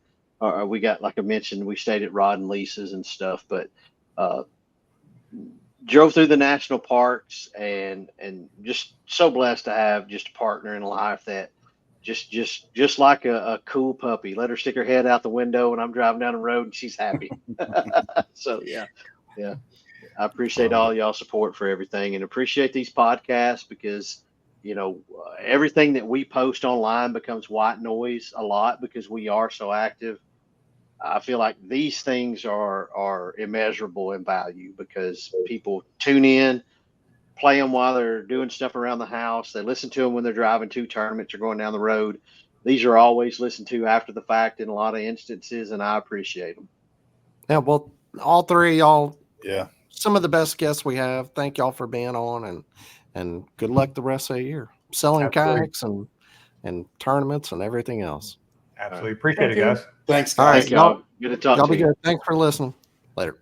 We got, like I mentioned, we stayed at Rod and Lisa's and stuff, but drove through the national parks, and just so blessed to have just a partner in life that just like a cool puppy. Let her stick her head out the window and I'm driving down the road and she's happy. So yeah. I appreciate all y'all support for everything, and appreciate these podcasts, because everything that we post online becomes white noise a lot because we are so active. I feel like these things are immeasurable in value because people tune in, play them while they're doing stuff around the house. They listen to them when they're driving to tournaments or going down the road. These are always listened to after the fact in a lot of instances, and I appreciate them. Yeah, well, all three of y'all, Yeah. some of the best guests we have. Thank y'all for being on, and good luck the rest of the year selling Absolutely. kayaks and tournaments and everything else. Absolutely. Appreciate Thank it, you. guys. Thanks, All right, guys. Thank y'all. Good to talk y'all to be you. good. Thanks for listening. Later.